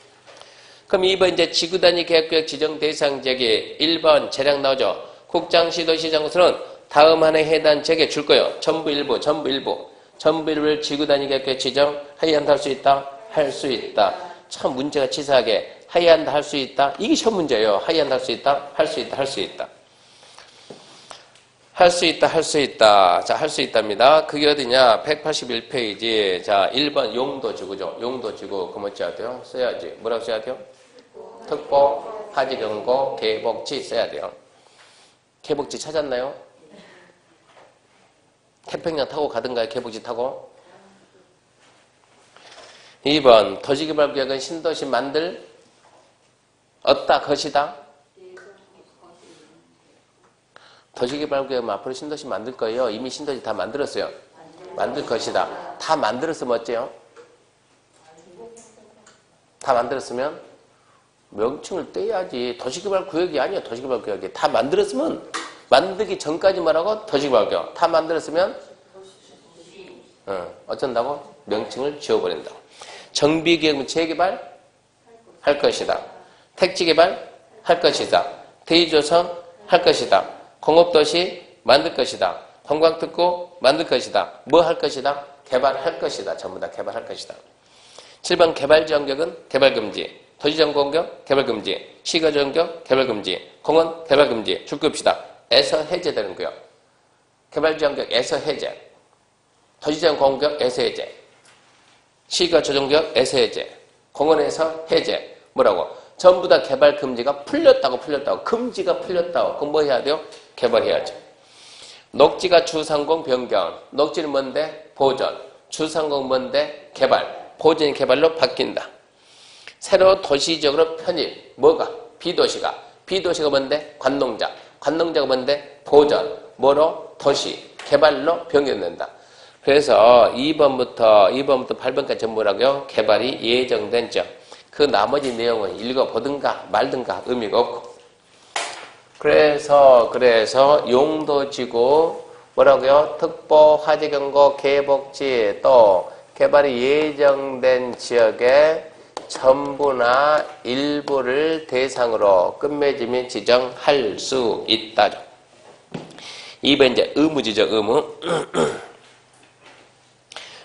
그럼 2번 이제 지구단위 계획구역 지정 대상 지역이 1번 대략 나오죠. 국장시도 시장호수는 다음 한해 해당 지역에 줄 거예요. 전부 일부를 지구단위 계획구역 지정 하이한다 할 수 있다? 할 수 있다. 참 문제가 치사하게 하이한다 할 수 있다? 이게 시험 문제예요. 하이한다 할 수 있다? 할 수 있다. 할 수 있다. 자, 할 수 있답니다. 그게 어디냐? 181페이지. 자, 1번 용도지구죠. 용도지구. 그럼 어찌해야 돼요? 써야지. 뭐라고 써야 돼요? 특보, 화재 경고, 개복지 써야 돼요. 개복지 찾았나요? 태평양 타고 가든가요? 개복지 타고? 2번 도시개발구역은 신도시 만들 얻다 것이다. 도시개발구역은 앞으로 신도시 만들 거예요. 이미 신도시 다 만들었어요. 만들 것이다. 다 만들었으면 어째요? 다 만들었으면 명칭을 떼야지. 도시개발구역이 아니야. 도시개발구역이 다 만들었으면 만들기 전까지 말하고 도시개발구역. 다 만들었으면 어쩐다고? 명칭을 지워버린다고. 정비계획은 재개발 할 것이다. 택지개발 할 것이다. 대리조성 할 것이다. 공업도시 만들 것이다. 관광특구 만들 것이다. 뭐 할 것이다? 개발할 것이다. 전부 다 개발할 것이다. 7번 개발지원격은 개발금지. 도시정공격 개발금지. 시가지원격 개발금지. 공원 개발금지. 줄 거 없이다. 에서 해제되는 거예요. 개발지원구역에서 해제, 도시재생 공구역에서 해제, 시가조정구역에서 해제, 공원에서 해제. 뭐라고? 전부 다 개발 금지가 풀렸다고. 금지가 풀렸다고. 그럼 뭐 해야 돼요? 개발해야죠. 녹지가 주상공 변경. 녹지는 뭔데? 보전. 주상공 뭔데? 개발. 보전이 개발로 바뀐다. 새로 도시적으로 편입. 뭐가? 비도시가. 비도시가 뭔데? 관농자. 관농자가 뭔데? 보전. 뭐로? 도시. 개발로 변경된다. 그래서 2번부터 8번까지 전부라고요. 개발이 예정된 점. 그 나머지 내용은 읽어보든가 말든가 의미가 없고. 그래서 용도지구 뭐라고요? 특보, 화재경고, 계복지 또 개발이 예정된 지역의 전부나 일부를 대상으로 끝맺음이 및 지정할 수 있다죠. 2번 이제 의무지죠.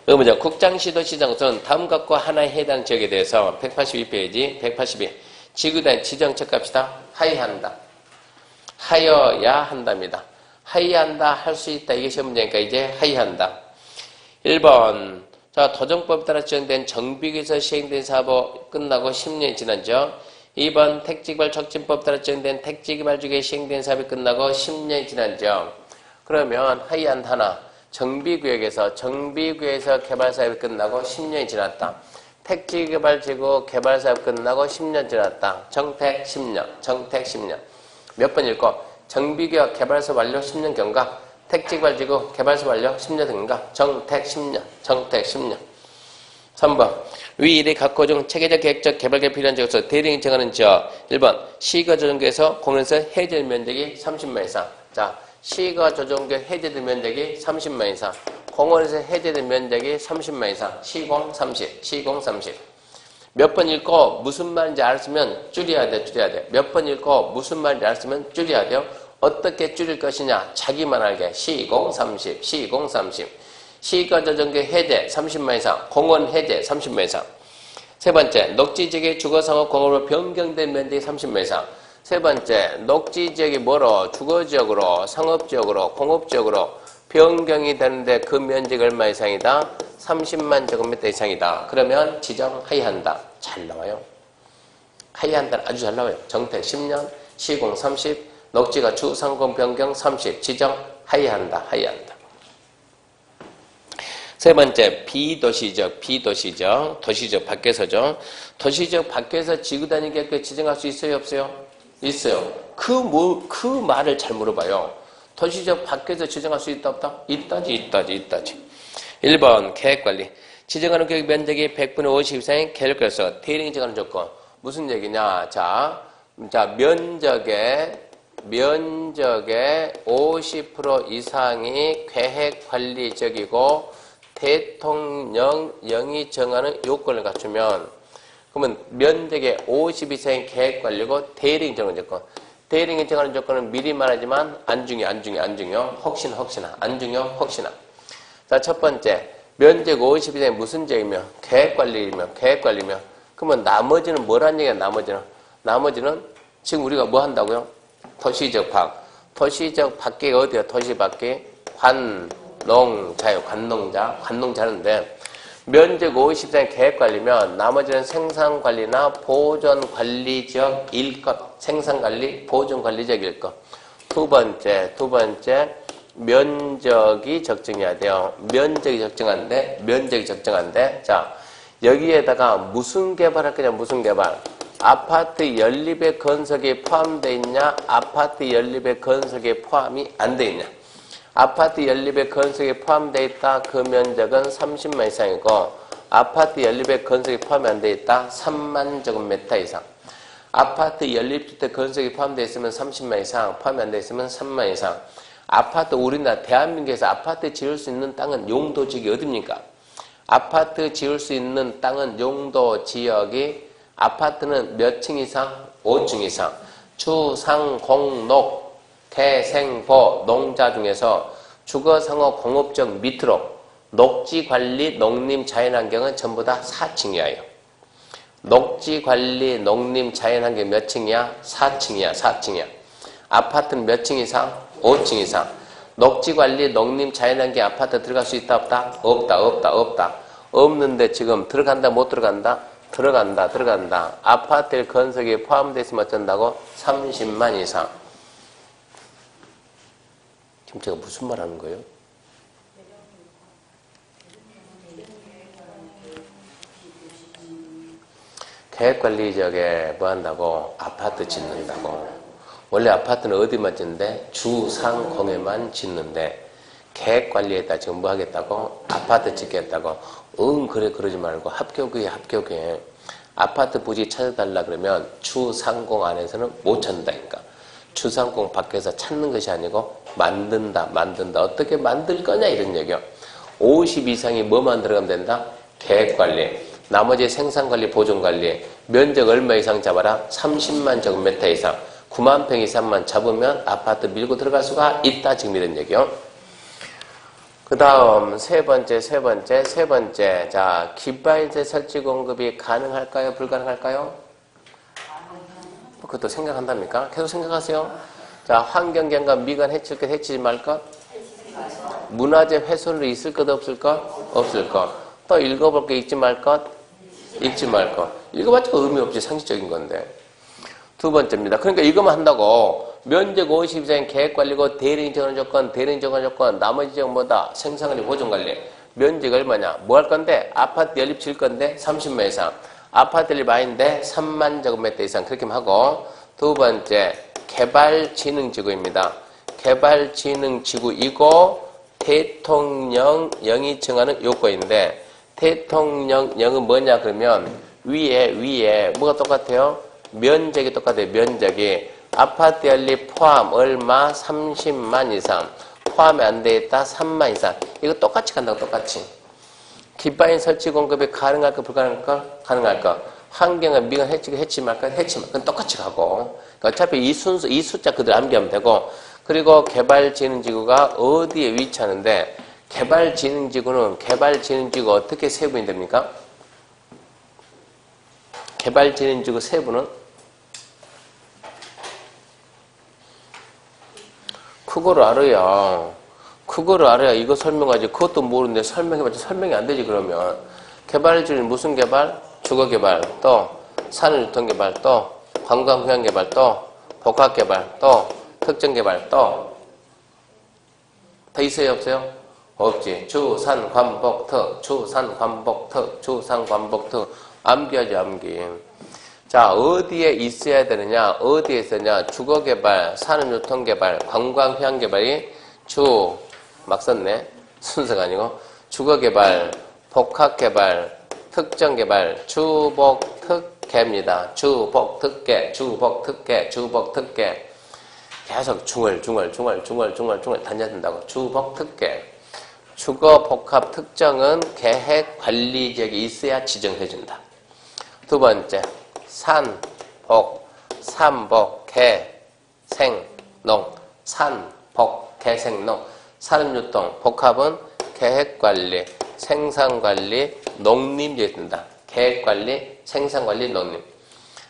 의무죠. 국장시도시장은 다음 것과 하나에 해당 지역에 대해서 182페이지 182 지구단 지정책 갑시다. 하야한다. 하여야 한답니다. 하야한다. 할 수 있다. 이게 시험 문제니까 이제 하야한다. 1번 자, 도정법에 따라 지정된 정비계에서 시행된 사업 끝나고 10년이 지난죠. 2번 택지개발 촉진법 따라 지정된 택지개발 주기에 시행된 사업이 끝나고 10년이 지난죠. 그러면 하이안 하나 정비구역에서 개발 사업이 끝나고 10년이 지났다. 택지개발지구 개발 사업 끝나고 10년 지났다. 정택 10년. 몇 번 읽고 정비구역 개발 사업 완료 10년 경과. 택지개발지구 개발사 완료 10년 경과. 정택 10년. 3번 위 일의 각호 중 체계적 계획적 개발에 필요한 지역에서 대리인이 정하는 지역. 1번 시가조정구에서 공원에서 해제된 면적이 30만 이상. 자, 시가조정구에 해제된 면적이 30만 이상. 공원에서 해제된 면적이 30만 이상. 시공 30. 몇 번 읽고 무슨 말인지 알았으면 줄여야 돼. 몇 번 읽고 무슨 말인지 알았으면 줄여야 돼요. 어떻게 줄일 것이냐? 자기만 알게. 시공 30. 시가조정구 해제 30만 이상. 공원 해제 30만 이상. 세 번째, 녹지지역의 주거상업 공업으로 변경된 면적이 30만 이상. 세 번째, 녹지지역이 뭐로? 주거지역으로, 상업지역으로, 공업지역으로 변경이 되는데 그 면적이 얼마 이상이다? 30만 제곱미터 이상이다. 그러면 지정 하야한다. 잘 나와요. 하야한다는 아주 잘 나와요. 정택 10년, 시공 30, 녹지가 주상공 변경 30, 지정 하야한다. 세 번째, 비도시적 도시적 밖에서죠. 도시적 밖에서 지구단위 계획 지정할 수 있어요, 없어요? 있어요. 그 말을 잘 물어봐요. 도시적 밖에서 지정할 수 있다, 없다? 있다지. 1번, 계획관리. 지정하는 계획 면적이 100분의 50 이상의 계획에서 대리인이 정하는 조건. 무슨 얘기냐? 자, 면적의 50% 이상이 계획관리적이고 대통령령이 정하는 요건을 갖추면, 그러면 면적의 50 이상의 계획관리고 대리인이 정하는 조건. 대리인이 정하는 조건은 미리 말하지만 안중요. 혹시나. 자, 첫 번째, 면적 50 이상이 무슨 지역이며 계획관리면. 그러면 나머지는 뭐란 얘기야? 나머지는 지금 우리가 뭐 한다고요? 도시적 밖에 어디야? 도시 밖에 관농자요. 관농자인데 면적 50 이상의 계획관리면 나머지는 생산관리나 보존관리지역일 것. 생산관리, 보존관리지역일 것. 두 번째 면적이 적정해야 돼요. 면적이 적정한데 자, 여기에다가 무슨 개발할 거냐? 무슨 개발? 아파트 연립의 건설이 포함되어 있냐? 아파트 연립의 건설이 포함이 안 되어 있냐? 아파트 연립의 건설이 포함되어 있다. 그 면적은 30만 이상이고 아파트 연립의 건설이 포함이 안 되어 있다. 3만 제곱미터 이상. 아파트 연립주택 건설이 포함되어 있으면 30만 이상, 포함이 안 되어 있으면 3만 이상. 아파트, 우리나라 대한민국에서 아파트 지을 수 있는 땅은 용도지역이 어딥니까? 아파트 지을 수 있는 땅은 용도지역이 아파트는 몇 층 이상? 5층 이상. 주상공록 태생보 농자 중에서 주거상업 공업적 밑으로 녹지관리 농림자연환경은 전부 다 4층이에요. 녹지관리 농림자연환경 몇 층이야? 4층이야. 아파트는 몇 층 이상? 5층 이상. 녹지관리, 농림, 자연환경, 아파트 들어갈 수 있다 없다? 없다. 없는데 지금 들어간다 못 들어간다? 들어간다. 아파트 건설에 포함되어 있으면 어쩐다고? 30만 이상. 지금 제가 무슨 말 하는 거예요? 계획관리 지역에 뭐 한다고? 아파트 짓는다고. 원래 아파트는 어디만 짓는데? 주상공에만 짓는데 계획관리에다 지금 뭐 하겠다고? 아파트 짓겠다고. 그래 그러지 말고 합격해. 아파트 부지 찾아달라 그러면 주상공 안에서는 못 찾는다니까. 주상공 밖에서 찾는 것이 아니고 만든다. 어떻게 만들 거냐 이런 얘기요. 50 이상이 뭐만 들어가면 된다? 계획관리. 나머지 생산관리, 보존관리. 면적 얼마 이상 잡아라? 30만 제곱미터 이상. 9만 평 이상만 잡으면 아파트 밀고 들어갈 수가 있다. 지금 이런 얘기요. 그 다음 세 번째. 자, 기반시설 설치 공급이 가능할까요? 불가능할까요? 그것도 생각한답니까? 계속 생각하세요. 자, 환경경과 미관 해칠 것, 해치지 말 것? 문화재 훼손으로 있을 것, 없을 것? 없을 것. 또 읽어볼 게 읽지 말 것? 읽지 말 것. 읽어봤자 의미 없지, 상식적인 건데. 두 번째입니다. 그러니까 이것만 한다고 면적 50 이상의 계획관리고 대리인 정한 조건, 나머지 지역 뭐다? 생산관리, 보존관리. 면적 얼마냐? 뭐 할 건데? 아파트 연립 질 건데 30만 이상. 아파트 연립 아닌데 3만 제곱미터 이상. 그렇게 하고. 두 번째, 개발진흥지구입니다. 개발진흥지구이고 대통령령이 정하는 요건인데 대통령령은 뭐냐 그러면 위에 뭐가 똑같아요? 면적이 똑같아요. 면적이 아파트 연립 포함 얼마? 30만 이상. 포함이 안 돼 있다? 3만 이상. 이거 똑같이 간다고 똑같이. 기반인 설치 공급이 가능할까 불가능할까? 가능할까? 환경은 미관 해치 말까? 해치 말까? 그건 똑같이 가고. 그러니까 어차피 이 숫자 그대로 암기하면 되고. 그리고 개발진흥지구가 어디에 위치하는데 개발진흥지구는 어떻게 세분이 됩니까? 개발진흥지구 세부는 그거를 알아야 이거 설명하지. 그것도 모르는데 설명해봤자 설명이 안 되지. 그러면 개발진흥 무슨 개발? 주거개발, 또 산업유통개발, 또 관광휴양개발, 또 복합개발, 또 특정개발, 또 더 있어요 없어요? 없지. 주산관복특 암기하지 암기. 자, 어디에 있어야 되느냐? 어디에 있었냐? 주거개발, 산업유통개발, 관광휴양개발이 막 썼네. 순서가 아니고 주거개발, 복합개발, 특정개발, 주복특개입니다. 주복특개. 계속 중얼 단자된다고. 주복특개. 주거복합특정은 계획관리지역이 있어야 지정해준다. 두 번째, 산복, 개생농. 산업유통, 복합은 계획관리, 생산관리, 농림지역이 있습니다. 계획관리, 생산관리, 농림.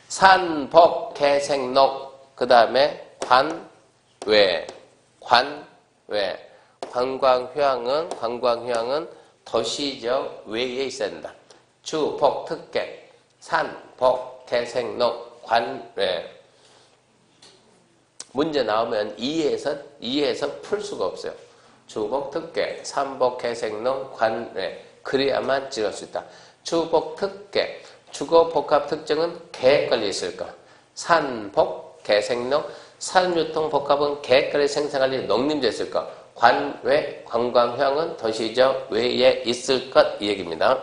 산복, 개생농. 그 다음에 관외. 관광휴양은 도시지역 외에 있어야 된다. 주복특개, 산복, 개생농, 관외. 문제 나오면 이해해서 풀 수가 없어요. 주복특개, 산복개생농, 관외. 그래야만 찍을 수 있다. 주복특개, 주거복합특정은 계획관리에 있을까? 산복개생농, 산업유통복합은 계획관리, 생산관리, 농림지에 있을까? 관외, 관광휴양은 도시적 외에 있을 것, 이 얘기입니다.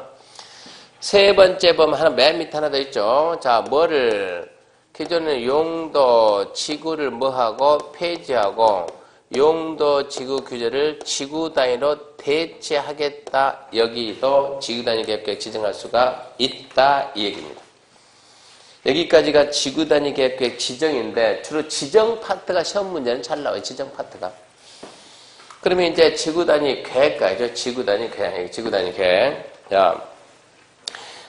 세 번째 보면 맨 밑에 하나 더 있죠. 자, 기존에 용도 지구를 뭐하고 폐지하고 용도 지구 규제를 지구 단위로 대체하겠다. 여기도 지구 단위 계획 지정할 수가 있다. 이 얘기입니다. 여기까지가 지구 단위 계획 지정인데 주로 지정 파트가 시험 문제는 잘 나와요. 지정 파트가. 그러면 이제 지구 단위 계획까지죠. 지구 단위 계획. 자,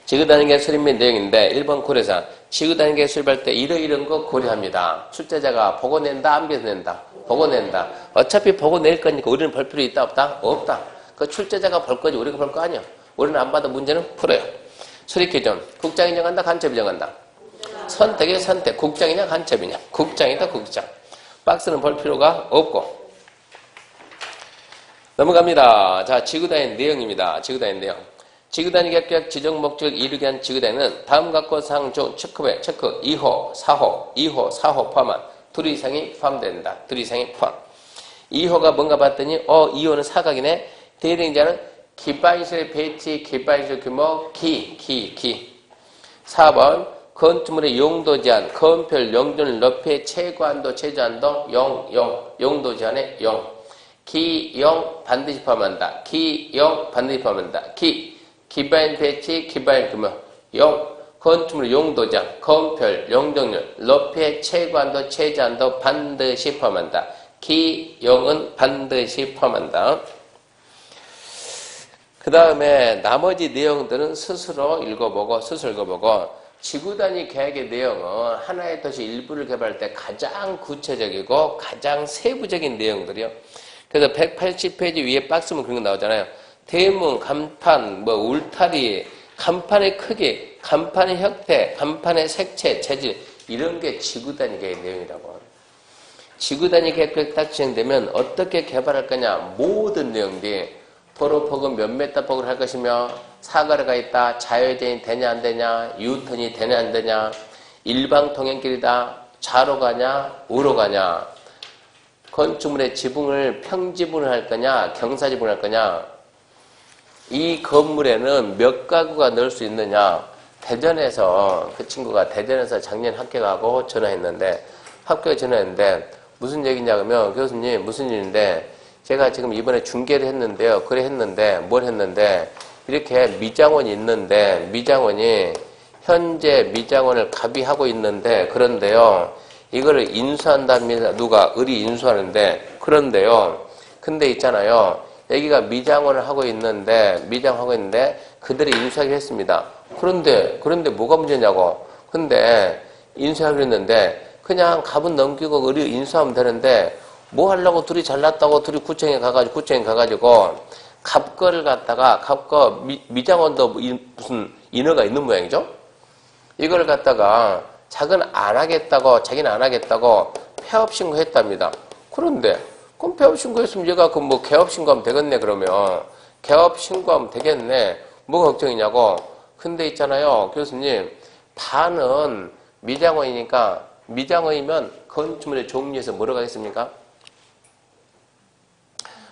지구 단위 계획 수립 및 내용인데 1번 고려사항. 지구 단위 계획 수립할 때 이런 거 고려합니다. 출제자가 보고 낸다, 암기해서 낸다. 보고 낸다. 어차피 보고 낼 거니까 우리는 볼 필요 있다 없다? 없다. 그 출제자가 볼 거지 우리가 볼 거 아니야. 우리는 안 봐도 문제는 풀어요. 수립 기준. 국장이 정한다 간첩이 정한다. 선택의 선택. 국장이냐 간첩이냐. 국장이다 국장. 박스는 볼 필요가 없고. 넘어갑니다. 자, 지구단위 내용입니다. 지구단위 내용. 지구단위 객격 지정 목적을 이루게 한 지구단위는 다음 각과 사항 중 체크에 체크 2호, 4호, 2호, 4호 포함한 둘 이상이 포함된다. 둘 이상이 포함. 2호가 뭔가 봤더니 2호는 사각이네. 대ring자는 기반실 배치, 기반실 규모, 기. 4번 건축물의 용도 제한, 건별, 용도를 높이, 최고한도, 최저한도, 용도 제한의 용. 기용 반드시 포함한다. 기용 반드시 포함한다. 기반 배치, 기반 규모, 건축물의 용도 제한, 건별, 용적률, 높이, 최고한도, 최저한도 반드시 포함한다. 기용은 반드시 포함한다. 그 다음에 나머지 내용들은 스스로 읽어보고 지구단위 계획의 내용은 하나의 도시 일부를 개발할 때 가장 구체적이고 가장 세부적인 내용들이요. 그래서 180페이지 위에 박스문 그런 거 나오잖아요. 대문, 간판, 울타리, 간판의 크기, 간판의 형태, 간판의 색채, 재질 이런 게 지구단위 계획의 내용이라고. 지구단위 계획이 딱 진행되면 어떻게 개발할 거냐 모든 내용들이 도로폭은 몇 메타 폭을 할 것이며 사거리가 있다. 자유대행이 되냐 안 되냐. 유턴이 되냐 안 되냐. 일방 통행길이다. 좌로 가냐 우로 가냐. 건축물의 지붕을 평지붕을 할 거냐 경사지붕을 할 거냐. 이 건물에는 몇 가구가 넣을 수 있느냐. 대전에서 그 친구가 대전에서 작년 합격하고 전화했는데 무슨 얘기냐 그러면 교수님 무슨 일인데 제가 지금 이번에 중계를 했는데요. 뭘 했는데 이렇게 미장원이 있는데 미장원이 현재 미장원을 가비하고 있는데 그런데요. 이거를 인수한답니다. 누가 을이 인수하는데 그런데요. 근데 있잖아요. 여기가 미장원을 하고 있는데 그들이 인수하기로 했습니다. 그런데 뭐가 문제냐고. 근데 인수하기로 했는데 그냥 값은 넘기고 을이 인수하면 되는데 뭐 하려고 둘이 잘났다고 둘이 구청에 가가지고 갑거를 갖다가 갑거 미장원도 무슨 인허가 있는 모양이죠. 이걸 갖다가 자기는 안 하겠다고 폐업 신고했답니다. 그런데 그럼 폐업 신고했으면 얘가 개업 신고하면 되겠네. 그러면 개업 신고하면 되겠네. 뭐가 걱정이냐고. 근데 있잖아요 교수님 반은 미장원이니까 미장원이면 건축물의 종류에서 뭐로 가겠습니까?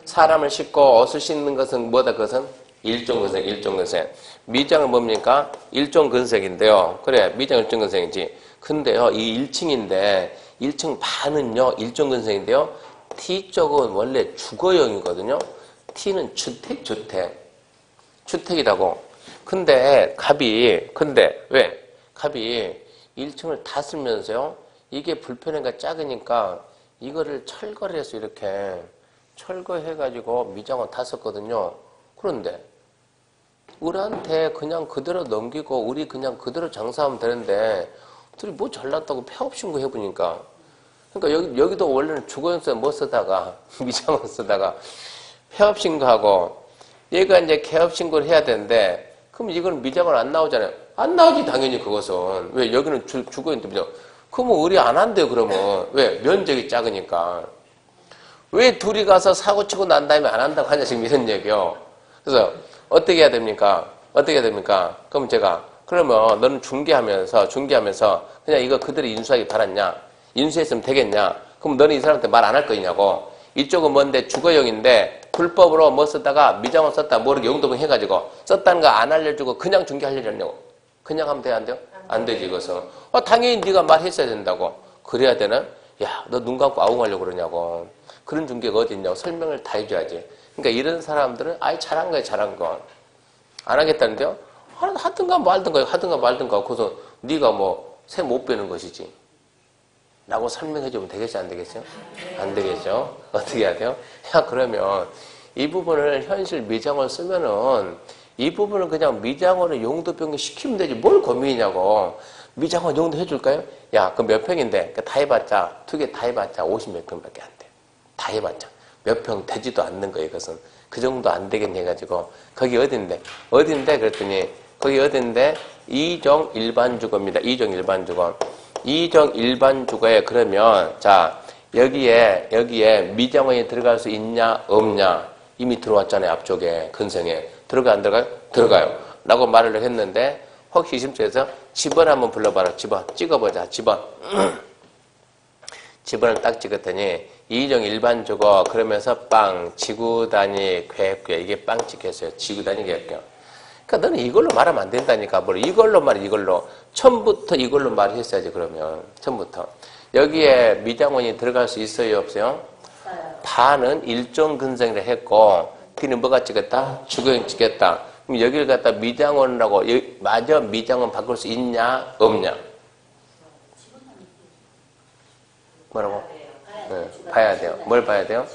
사람을 싣고 옷을 싣는 것은 뭐다? 그것은 일종근색. 미장은 뭡니까? 일종근색인데요. 그래, 미장 일종근색이지. 근데요, 이 1층인데, 1층 반은요, 일종근색인데요. T쪽은 원래 주거용이거든요. T는 주택이라고. 근데 왜? 갑이 1층을 다 쓰면서요, 이게 불편해가 작으니까, 이거를 철거를 해서 이렇게, 철거해가지고 미장원 다 썼거든요. 그런데 우리한테 그냥 그대로 넘기고 우리 그냥 그대로 장사하면 되는데 둘이 뭐 잘났다고 폐업 신고 해보니까 그러니까 여기도 원래는 주거용서 뭐 쓰다가 미장원 쓰다가 폐업 신고하고 얘가 이제 개업 신고를 해야 되는데 그럼 이건 미장원 안 나오잖아요. 안 나오지 당연히 그것은. 왜 여기는 주거용도 미장원. 그러면 의리 안 한대요 그러면. 왜? 면적이 작으니까. 왜 둘이 가서 사고 치고 난 다음에 안 한다고 하냐, 지금 이런 얘기요. 그래서, 어떻게 해야 됩니까? 그러면 너는 중개하면서, 그냥 이거 그들이 인수하기 바랐냐? 인수했으면 되겠냐? 그럼 너는 이 사람한테 말 안 할 거냐고. 이쪽은 뭔데 주거용인데, 불법으로 뭐 썼다가 미장원 썼다, 모르게 용도분 해가지고, 썼다는 거 안 알려주고 그냥 중개하려냐고. 그냥 하면 돼요, 안 돼요? 안 되지, 이것은. 당연히 네가 말했어야 된다고. 그래야 되나? 야, 너 눈 감고 아웅하려고 그러냐고. 그런 중개가 어디 있냐고 설명을 다 해줘야지. 그러니까 이런 사람들은 아예 잘한 거. 안 하겠다는데요? 하든가 말든가. 그래서 네가 새 못 빼는 것이지. 라고 설명해주면 되겠지, 안 되겠어요? 안 되겠죠? 어떻게 해야 돼요? 야, 그러면 이 부분을 현실 미장원 쓰면은 이 부분은 그냥 미장원을 용도 변경 시키면 되지. 뭘 고민이냐고. 미장원 용도 해줄까요? 야, 그 몇 평인데? 다 해봤자, 2개 다 해봤자 50몇 평밖에 안 돼. 다 해봤자 몇 평 되지도 않는 거예요. 이것은 그 정도 안 되겠네 해가지고 거기 어딘데 그랬더니 거기 어딘데 2종 일반주거입니다. 2종 일반주거. 2종 일반주거에 그러면 자 여기에 미장원이 들어갈 수 있냐 없냐 이미 들어왔잖아요. 앞쪽에 근성에 들어가 안 들어가요? 들어가요. 라고 말을 했는데 혹시 심층에서 집원 한번 불러봐라. 집원 찍어보자. 집원 집원을 딱 찍었더니 2종 일반주거 그러면서 빵 지구단위 계획구역 이게 빵 찍혔어요. 지구단위 계획구역. 그러니까 너는 이걸로 말하면 안 된다니까. 뭘 이걸로 말해. 이걸로 처음부터 이걸로 말했어야지. 그러면 처음부터 여기에 미장원이 들어갈 수 있어요 없어요? 파는 일종 근성이라 했고 T는 뭐가 찍었다? 주거형 찍겠다. 그럼 여기를 갖다 미장원이라고 마저 미장원 바꿀 수 있냐 없냐? 뭐라고? 네, 봐야 돼요. 뭘 봐야 돼요?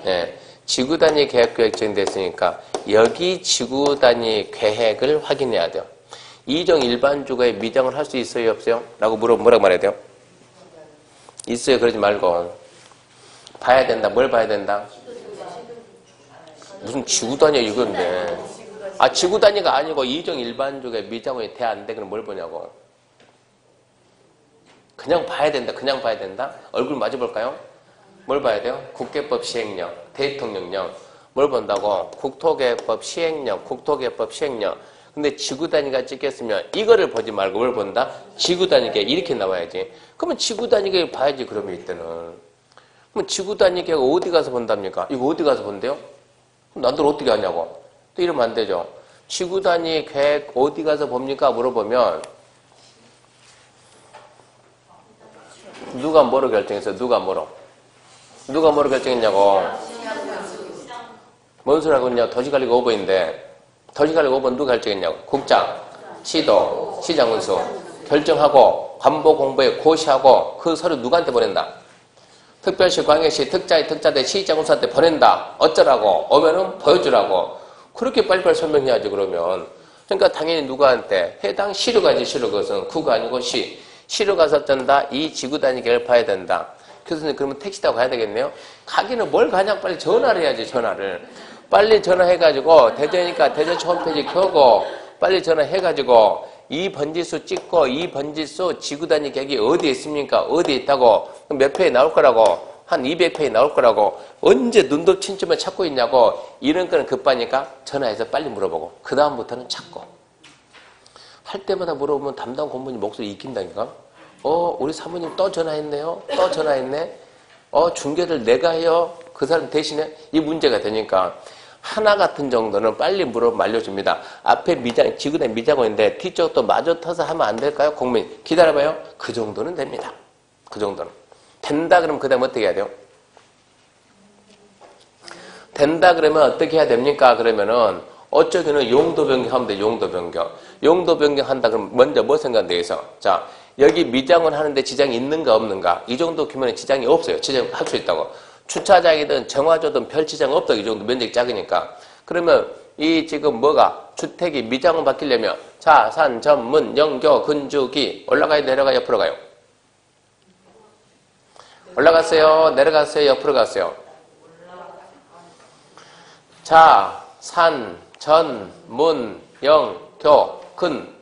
네, 지구단위 계획구역 정됐으니까 여기 지구단위 계획을 확인해야 돼요. 2종 일반주거에 미장을 할 수 있어요 없어요? 라고 뭐라고 말해야 돼요? 있어요. 그러지 말고 봐야 된다. 뭘 봐야 된다? 무슨 지구단위야 이건데. 아 지구단위가 아니고 2종 일반주거에 미장원이 돼 안 돼? 그럼 뭘 보냐고. 그냥 봐야 된다. 그냥 봐야 된다. 얼굴 마주 볼까요? 뭘 봐야 돼요? 국계법 시행령, 대통령령. 뭘 본다고? 국토계획법 시행령, 국토계획법 시행령. 근데 지구단위가 찍혔으면 이거를 보지 말고 뭘 본다? 지구단위계 이렇게 나와야지. 그러면 지구단위계 봐야지. 그러면 이때는. 그럼 지구단위계 어디 가서 본답니까? 이거 어디 가서 본대요? 그럼 남들 어떻게 하냐고. 또 이러면 안 되죠. 지구단위 계획 어디 가서 봅니까? 물어보면 누가 뭐로 결정했어? 누가 뭐로 결정했냐고. 뭔 소리 하고 있냐? 도시관리가 오버인데 도시관리가 오버는 누가 결정했냐고. 국장, 시도, 시장군수 결정하고 관보 공부에 고시하고 그 서류 누구한테 보낸다? 특별시, 광역시, 특자대, 시장군수한테 보낸다. 어쩌라고? 오면은 보여주라고. 그렇게 빨리빨리 설명해야지. 그러면 그러니까 당연히 누구한테? 해당 시로 가지. 시로. 그것은 구가 아니고 시. 시로 가서 뜬다. 이 지구단위 계획을 봐야 된다. 교수님 그러면 택시 타고 가야 되겠네요. 가기는 뭘 가냐. 빨리 전화를 해야지. 전화를. 빨리 전화해가지고 대전이니까 대전시 홈페이지 켜고 빨리 전화해가지고 이 번지수 찍고 이 번지수 지구단위 계획이 어디에 있습니까? 어디에 있다고? 몇 페이지 나올 거라고? 한 200페이지 나올 거라고? 언제 눈도 친쯤에 찾고 있냐고? 이런 거는 급하니까 전화해서 빨리 물어보고 그 다음부터는 찾고 할 때마다 물어보면 담당 공무원이 목소리 익힌다니까? 우리 사모님 또 전화했네요? 또 전화했네? 중개를 내가 해요? 그 사람 대신에 이 문제가 되니까 하나 같은 정도는 빨리 물어보면 알려줍니다. 앞에 지구단 미장원인데 뒤쪽도 마저 터서 하면 안 될까요? 공무원 기다려봐요. 그 정도는 됩니다. 그 정도는. 된다 그러면 그 다음 어떻게 해야 돼요? 된다 그러면 어떻게 해야 됩니까? 그러면은 어쩌기는 용도 변경하면 돼. 용도 변경. 용도 변경한다 그러면 먼저 뭐 생각돼서 자 여기 미장원 하는데 지장이 있는가 없는가? 이 정도 규모는 지장이 없어요. 지장 할 수 있다고. 주차장이든 정화조든 별 지장 없다. 이 정도 면적이 작으니까. 그러면 이 지금 뭐가 주택이 미장원 바뀌려면 자산, 전문, 영교, 근주기 올라가요? 내려가요? 옆으로 가요? 올라갔어요? 내려갔어요? 옆으로 갔어요? 자, 산, 전, 문, 영, 교, 근,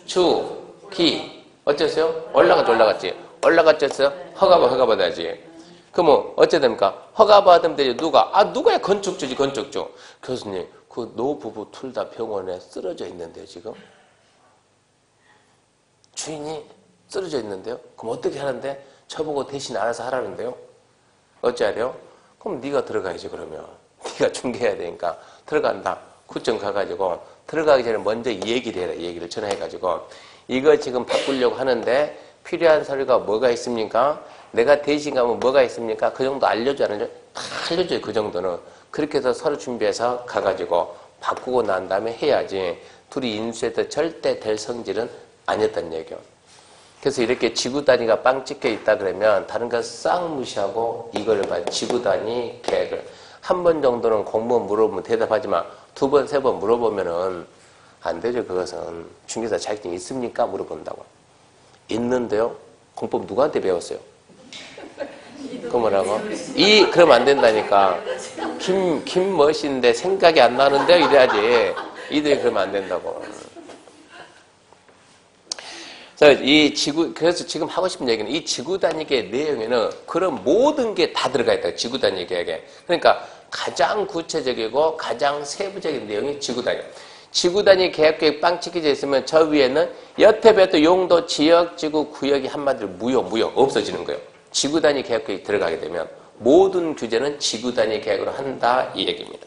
주, 기. 어쨌어요? 올라갔지? 올라갔겠어요? 허가받아야지. 그러면 어째 됩니까? 허가받으면 되지. 누가야 건축주지, 건축주. 교수님, 그 노부부 둘 다 병원에 쓰러져 있는데요, 지금? 주인이 쓰러져 있는데요? 그럼 어떻게 하는데? 저보고 대신 알아서 하라는데요? 어째야 돼요? 그럼 네가 들어가야지, 그러면. 네가 중개해야 되니까. 들어간다. 구청 가가지고 들어가기 전에 먼저 얘기를 해라. 얘기를 전화해가지고 이거 지금 바꾸려고 하는데 필요한 서류가 뭐가 있습니까? 내가 대신 가면 뭐가 있습니까? 그 정도 알려줘, 안 알려줘? 다 알려줘요. 그 정도는. 그렇게 해서 서류 준비해서 가가지고 바꾸고 난 다음에 해야지. 둘이 인수해도 절대 될 성질은 아니었단 얘기요. 그래서 이렇게 지구 단위가 빵 찍혀 있다 그러면 다른 거 싹 무시하고 이걸 봐. 지구 단위 계획을. 한 번 정도는 공무원 물어보면 대답하지만 두 번, 세 번 물어보면은 안 되죠. 그것은. 중개사 자격증 있습니까? 물어본다고. 있는데요. 공법 누구한테 배웠어요? 그 뭐라고? 그러면 안 된다니까. 김멋인데 생각이 안 나는데 이래야지. 이들이 그러면 안 된다고. 그래서 지금 하고 싶은 얘기는 이 지구 단위계의 내용에는 그런 모든 게 다 들어가 있다. 지구 단위 계획에. 그러니까 가장 구체적이고 가장 세부적인 내용이 지구 단위. 지구 단위 계획 빵 찍혀져 있으면 저 위에는 여태 배웠던 용도, 지역, 지구, 구역이 한마디로 무효 없어지는 거예요. 지구 단위 계획이 들어가게 되면 모든 규제는 지구 단위 계획으로 한다 이 얘기입니다.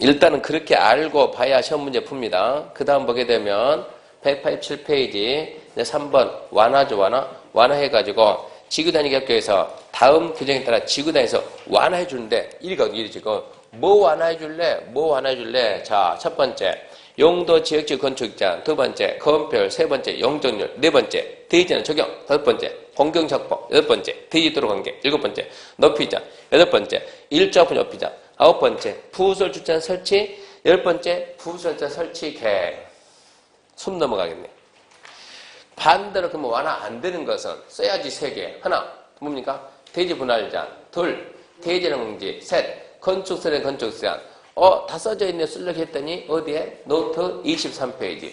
일단은 그렇게 알고 봐야 시험 문제 풉니다. 그 다음 보게 되면 187페이지 3번 완화죠. 완화해가지고 지구 단위 계획에서 다음 규정에 따라 지구 단위에서 완화해 주는데 이리 지금 뭐 완화해 줄래? 자, 첫 번째 용도 지역지 건축장, 두 번째 건폐율, 세 번째 용적률, 네 번째 대지제한 적용, 다섯 번째 공경적법, 여덟 번째 대지도로 관계, 일곱 번째 높이자, 여덟 번째 일조합 높이자, 아홉 번째 부설 주차장 설치, 열 번째 부설 주차장 설치 계획. 숨 넘어가겠네. 반대로 그러면 완화 안 되는 것은 써야지 세 개. 하나 뭡니까? 대지 분할제한, 둘 대지제한 공지, 셋 건축설의 건축제한. 다 써져 있네. 쓰려고 했더니 어디에? 노트 23페이지.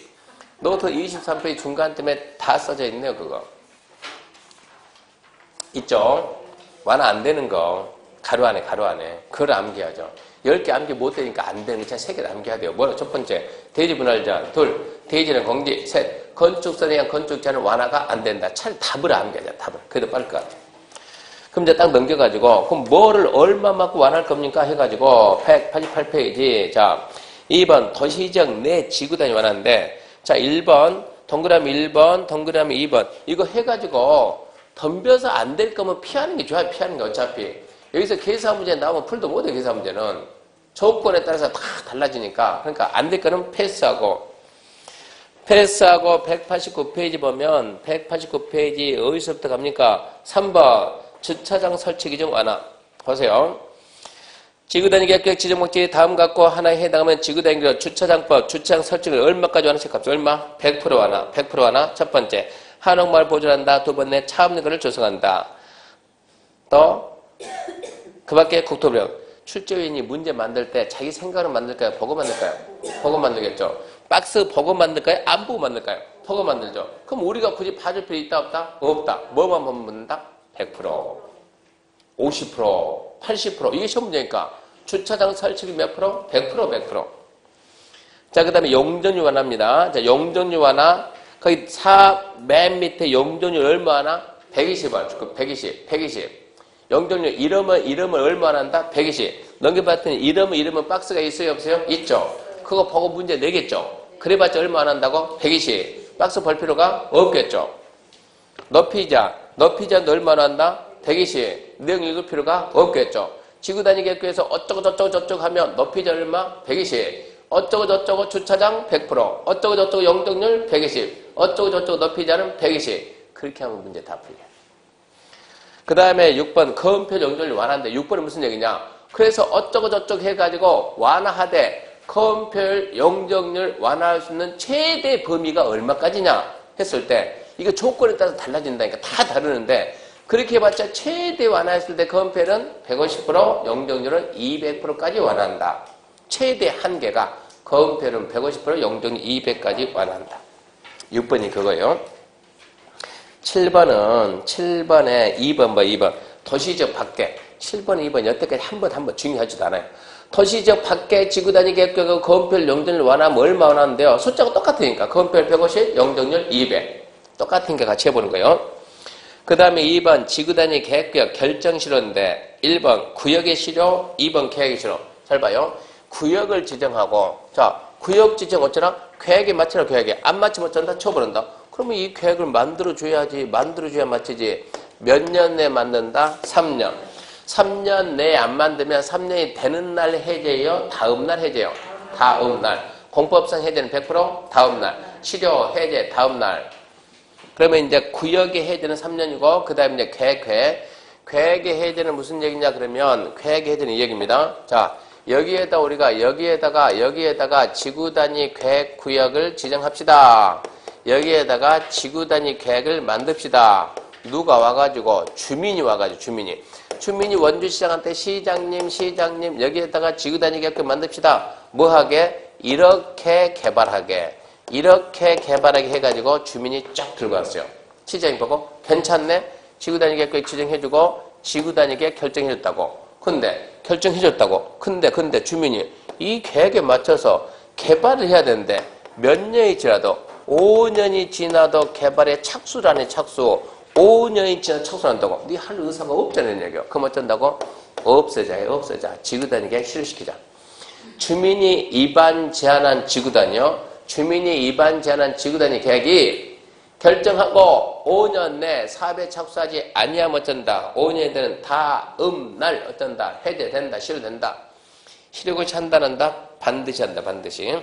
노트 23페이지 중간쯤에 다 써져 있네요. 그거 있죠? 완화 안 되는 거 가로 안에 그걸 암기하죠. 10개 암기 못 되니까 안 되는 거 진짜 3개 암기해야 돼요. 뭐라? 첫 번째 대지 분할 제한, 둘 대지제한 공지, 셋 건축설에 의한 건축 제한은 완화가 안 된다. 차라리 답을 암기하자. 답을. 그래도 빠를 것 같아. 그럼 이제 딱 넘겨가지고 그럼 뭐를 얼마 맞고 완화할 겁니까? 해가지고 188페이지 자 2번 도시지역 내 지구단위 완화인데 자 1번 동그라미 1번 동그라미 2번 이거 해가지고 덤벼서 안 될 거면 피하는 게 좋아요. 피하는 게 어차피 여기서 계산 문제 나오면 풀도 못해. 계산 문제는 조건에 따라서 다 달라지니까 그러니까 안 될 거는 패스하고 189페이지 보면 189페이지 어디서부터 갑니까? 3번 주차장 설치 규정 완화. 보세요. 지구단위 계획 지정 목적이 다음 갖고 하나에 해당하면 지구단위 주차장법 주차장 설치를 얼마까지 완화시 값이 얼마? 100% 완화. 100% 완화. 첫 번째 한옥마을 보존한다. 두 번째 차 없는 거를 조성한다. 또 그 밖에 국토부령 출제위원이 문제 만들 때 자기 생각으로 만들까요? 보고 만들까요? 보고 만들겠죠. 박스 보고 만들까요? 안 보고 만들까요? 보고 만들죠. 그럼 우리가 굳이 봐줄 필요 있다 없다? 없다. 뭐만 보면 묻는다? 100%, 50%, 80% 이게 시험 문제니까 주차장 설치비 몇 프로? 100%, 100%. 자, 그 다음에 용적률 완화입니다. 자, 용적률 완화 거기 맨 밑에 용적률 얼마 하나? 120원. 120. 용적률 이름을 얼마 한다? 120. 넘겨봤더니 이름은 박스가 있어요? 없어요? 있죠. 그거 보고 문제 내겠죠. 그래봤자 얼마 안 한다고? 120. 박스 볼 필요가 없겠죠. 높이자 얼마나 한다? 120. 내용 읽을 필요가 없겠죠. 지구단위 계획에서 어쩌고 하면 높이자 얼마? 120. 어쩌고 주차장 100%. 어쩌고 용적률 120. 어쩌고 높이자는 120. 그렇게 하면 문제 다 풀려. 그 다음에 6번 건폐 용적률 완화인데 6번은 무슨 얘기냐? 그래서 어쩌고 해가지고 완화하되 건폐율 용적률 완화할 수 있는 최대 범위가 얼마까지냐 했을 때 이거 조건에 따라서 달라진다니까 다 다르는데 그렇게 해봤자 최대 완화했을 때 건폐율은 150%, 용적률은 200%까지 완화한다. 최대 한계가 건폐율은 150%, 용적률 200까지 완화한다. 6번이 그거예요. 7번에 2번 도시지역 밖에 7번, 2번 여태까지 한 번 중요하지도 않아요. 도시지역 밖에 지구단위 계획과 건폐율 용적률 완화하면 얼마 완화하는데요. 숫자가 똑같으니까 건폐율 150, 용적률 200 똑같은 게 같이 해보는 거예요. 그 다음에 2번 지구단위 계획구역 결정실효인데 1번 구역의 실효, 2번 계획의 실효. 잘 봐요. 구역을 지정하고 자 구역 지정 어쩌나? 계획에 맞춰라. 계획에 안 맞추면 어쩐다? 쳐버린다. 그러면 이 계획을 만들어줘야 맞추지. 몇 년 내에 만든다? 3년. 3년 내에 안 만들면 3년이 되는 날 해제예요? 다음 날 해제예요? 다음 날. 공법상 해제는 100%? 다음 날. 실효 해제 다음 날. 그러면 이제 구역의 해제는 3년이고 그 다음에 이제 계획의 해제는 무슨 얘기냐 그러면 계획의 해제는 이 얘기입니다. 자 여기에다가 지구단위 계획 구역을 지정합시다. 여기에다가 지구단위 계획을 만듭시다. 누가 와가지고 주민이 와가지고 주민이 원주시장한테 시장님 여기에다가 지구단위계획 만듭시다. 뭐하게? 이렇게 개발하게 해가지고 주민이 쫙 들고 왔어요. 시장이 보고 괜찮네? 지구단위계획 지정해주고 지구단위계획 결정해줬다고. 근데 주민이 이 계획에 맞춰서 개발을 해야 되는데 몇 년이 지나도 5년이 지나도 개발에 착수를 안 해. 착수. 5년이 지나도 착수를 한다고. 네 할 의사가 없잖아요. 얘기요. 그럼 어쩐다고? 없애자. 지구단위계획 실시키자. 주민이 입안 제한한 지구단위요. 주민이 입안 제한한 지구단위 계획이 결정하고 5년 내 사업에 착수하지 아니하면 어쩐다. 5년이 되는 다음 날 어쩐다. 해제된다. 실효된다. 실효고 한다. 반드시 한다. 반드시.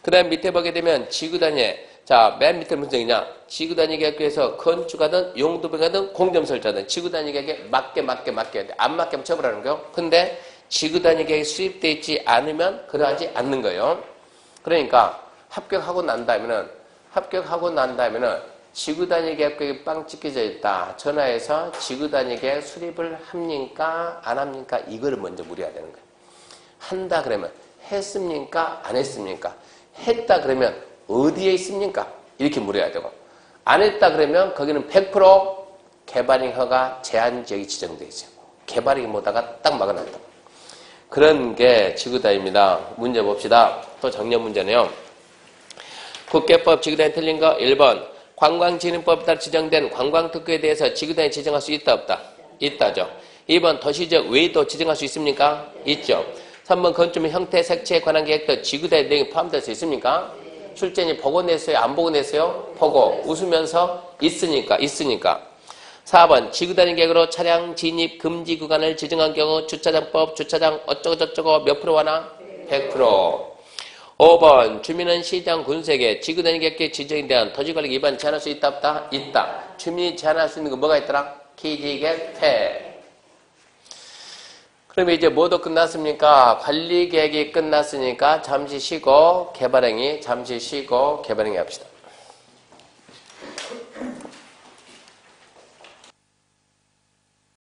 그 다음 밑에 보게 되면 지구단위에 자, 맨 밑에 무슨 얘기냐? 지구단위계획에서 건축하든 용도병하든 공점 설정하든 지구단위계획에 맞게 돼. 안 맞게 하면 처벌하는 거예요. 근데 지구단위계획이 수립되어 있지 않으면 그러하지 않는 거예요. 그러니까 합격하고 난 다음에는 지구단위계획이 빵 찍혀져 있다. 전화해서 지구단위계획 수립을 합니까? 안 합니까? 이거를 먼저 물어야 되는 거예요. 한다 그러면 했습니까? 안 했습니까? 했다 그러면 어디에 있습니까? 이렇게 물어야 되고 안 했다 그러면 거기는 100% 개발행 허가 제한 지역이 지정되어 있어요. 개발행위 못하가 딱 막아놨다. 그런 게 지구단위입니다. 문제 봅시다. 또 정렬 문제네요. 국계법 지구단위 틀린 거 1번 관광진흥법에 따라 지정된 관광특구에 대해서 지구단위 지정할 수 있다 없다? 있다죠. 2번 도시적 외도 지정할 수 있습니까? 있죠. 3번 건축물 형태 색채에 관한 계획도 지구단위 내용이 포함될 수 있습니까? 출제인이 보고 냈어요? 안 보고 냈어요? 보고. 웃으면서 있으니까. 4번 지구단위 계획으로 차량 진입 금지 구간을 지정한 경우 주차장법 주차장 어쩌고저쩌고 몇 프로 완화? 100%. 5번 주민은 시장 군수에게 지구단위 계획 지정에 대한 토지관리 위반 제한할 수 있다 없다? 있다. 주민이 제한할 수 있는 거 뭐가 있더라? 기지개폐. 그러면 이제 뭐도 끝났습니까? 관리계획이 끝났으니까 잠시 쉬고 개발행위 합시다.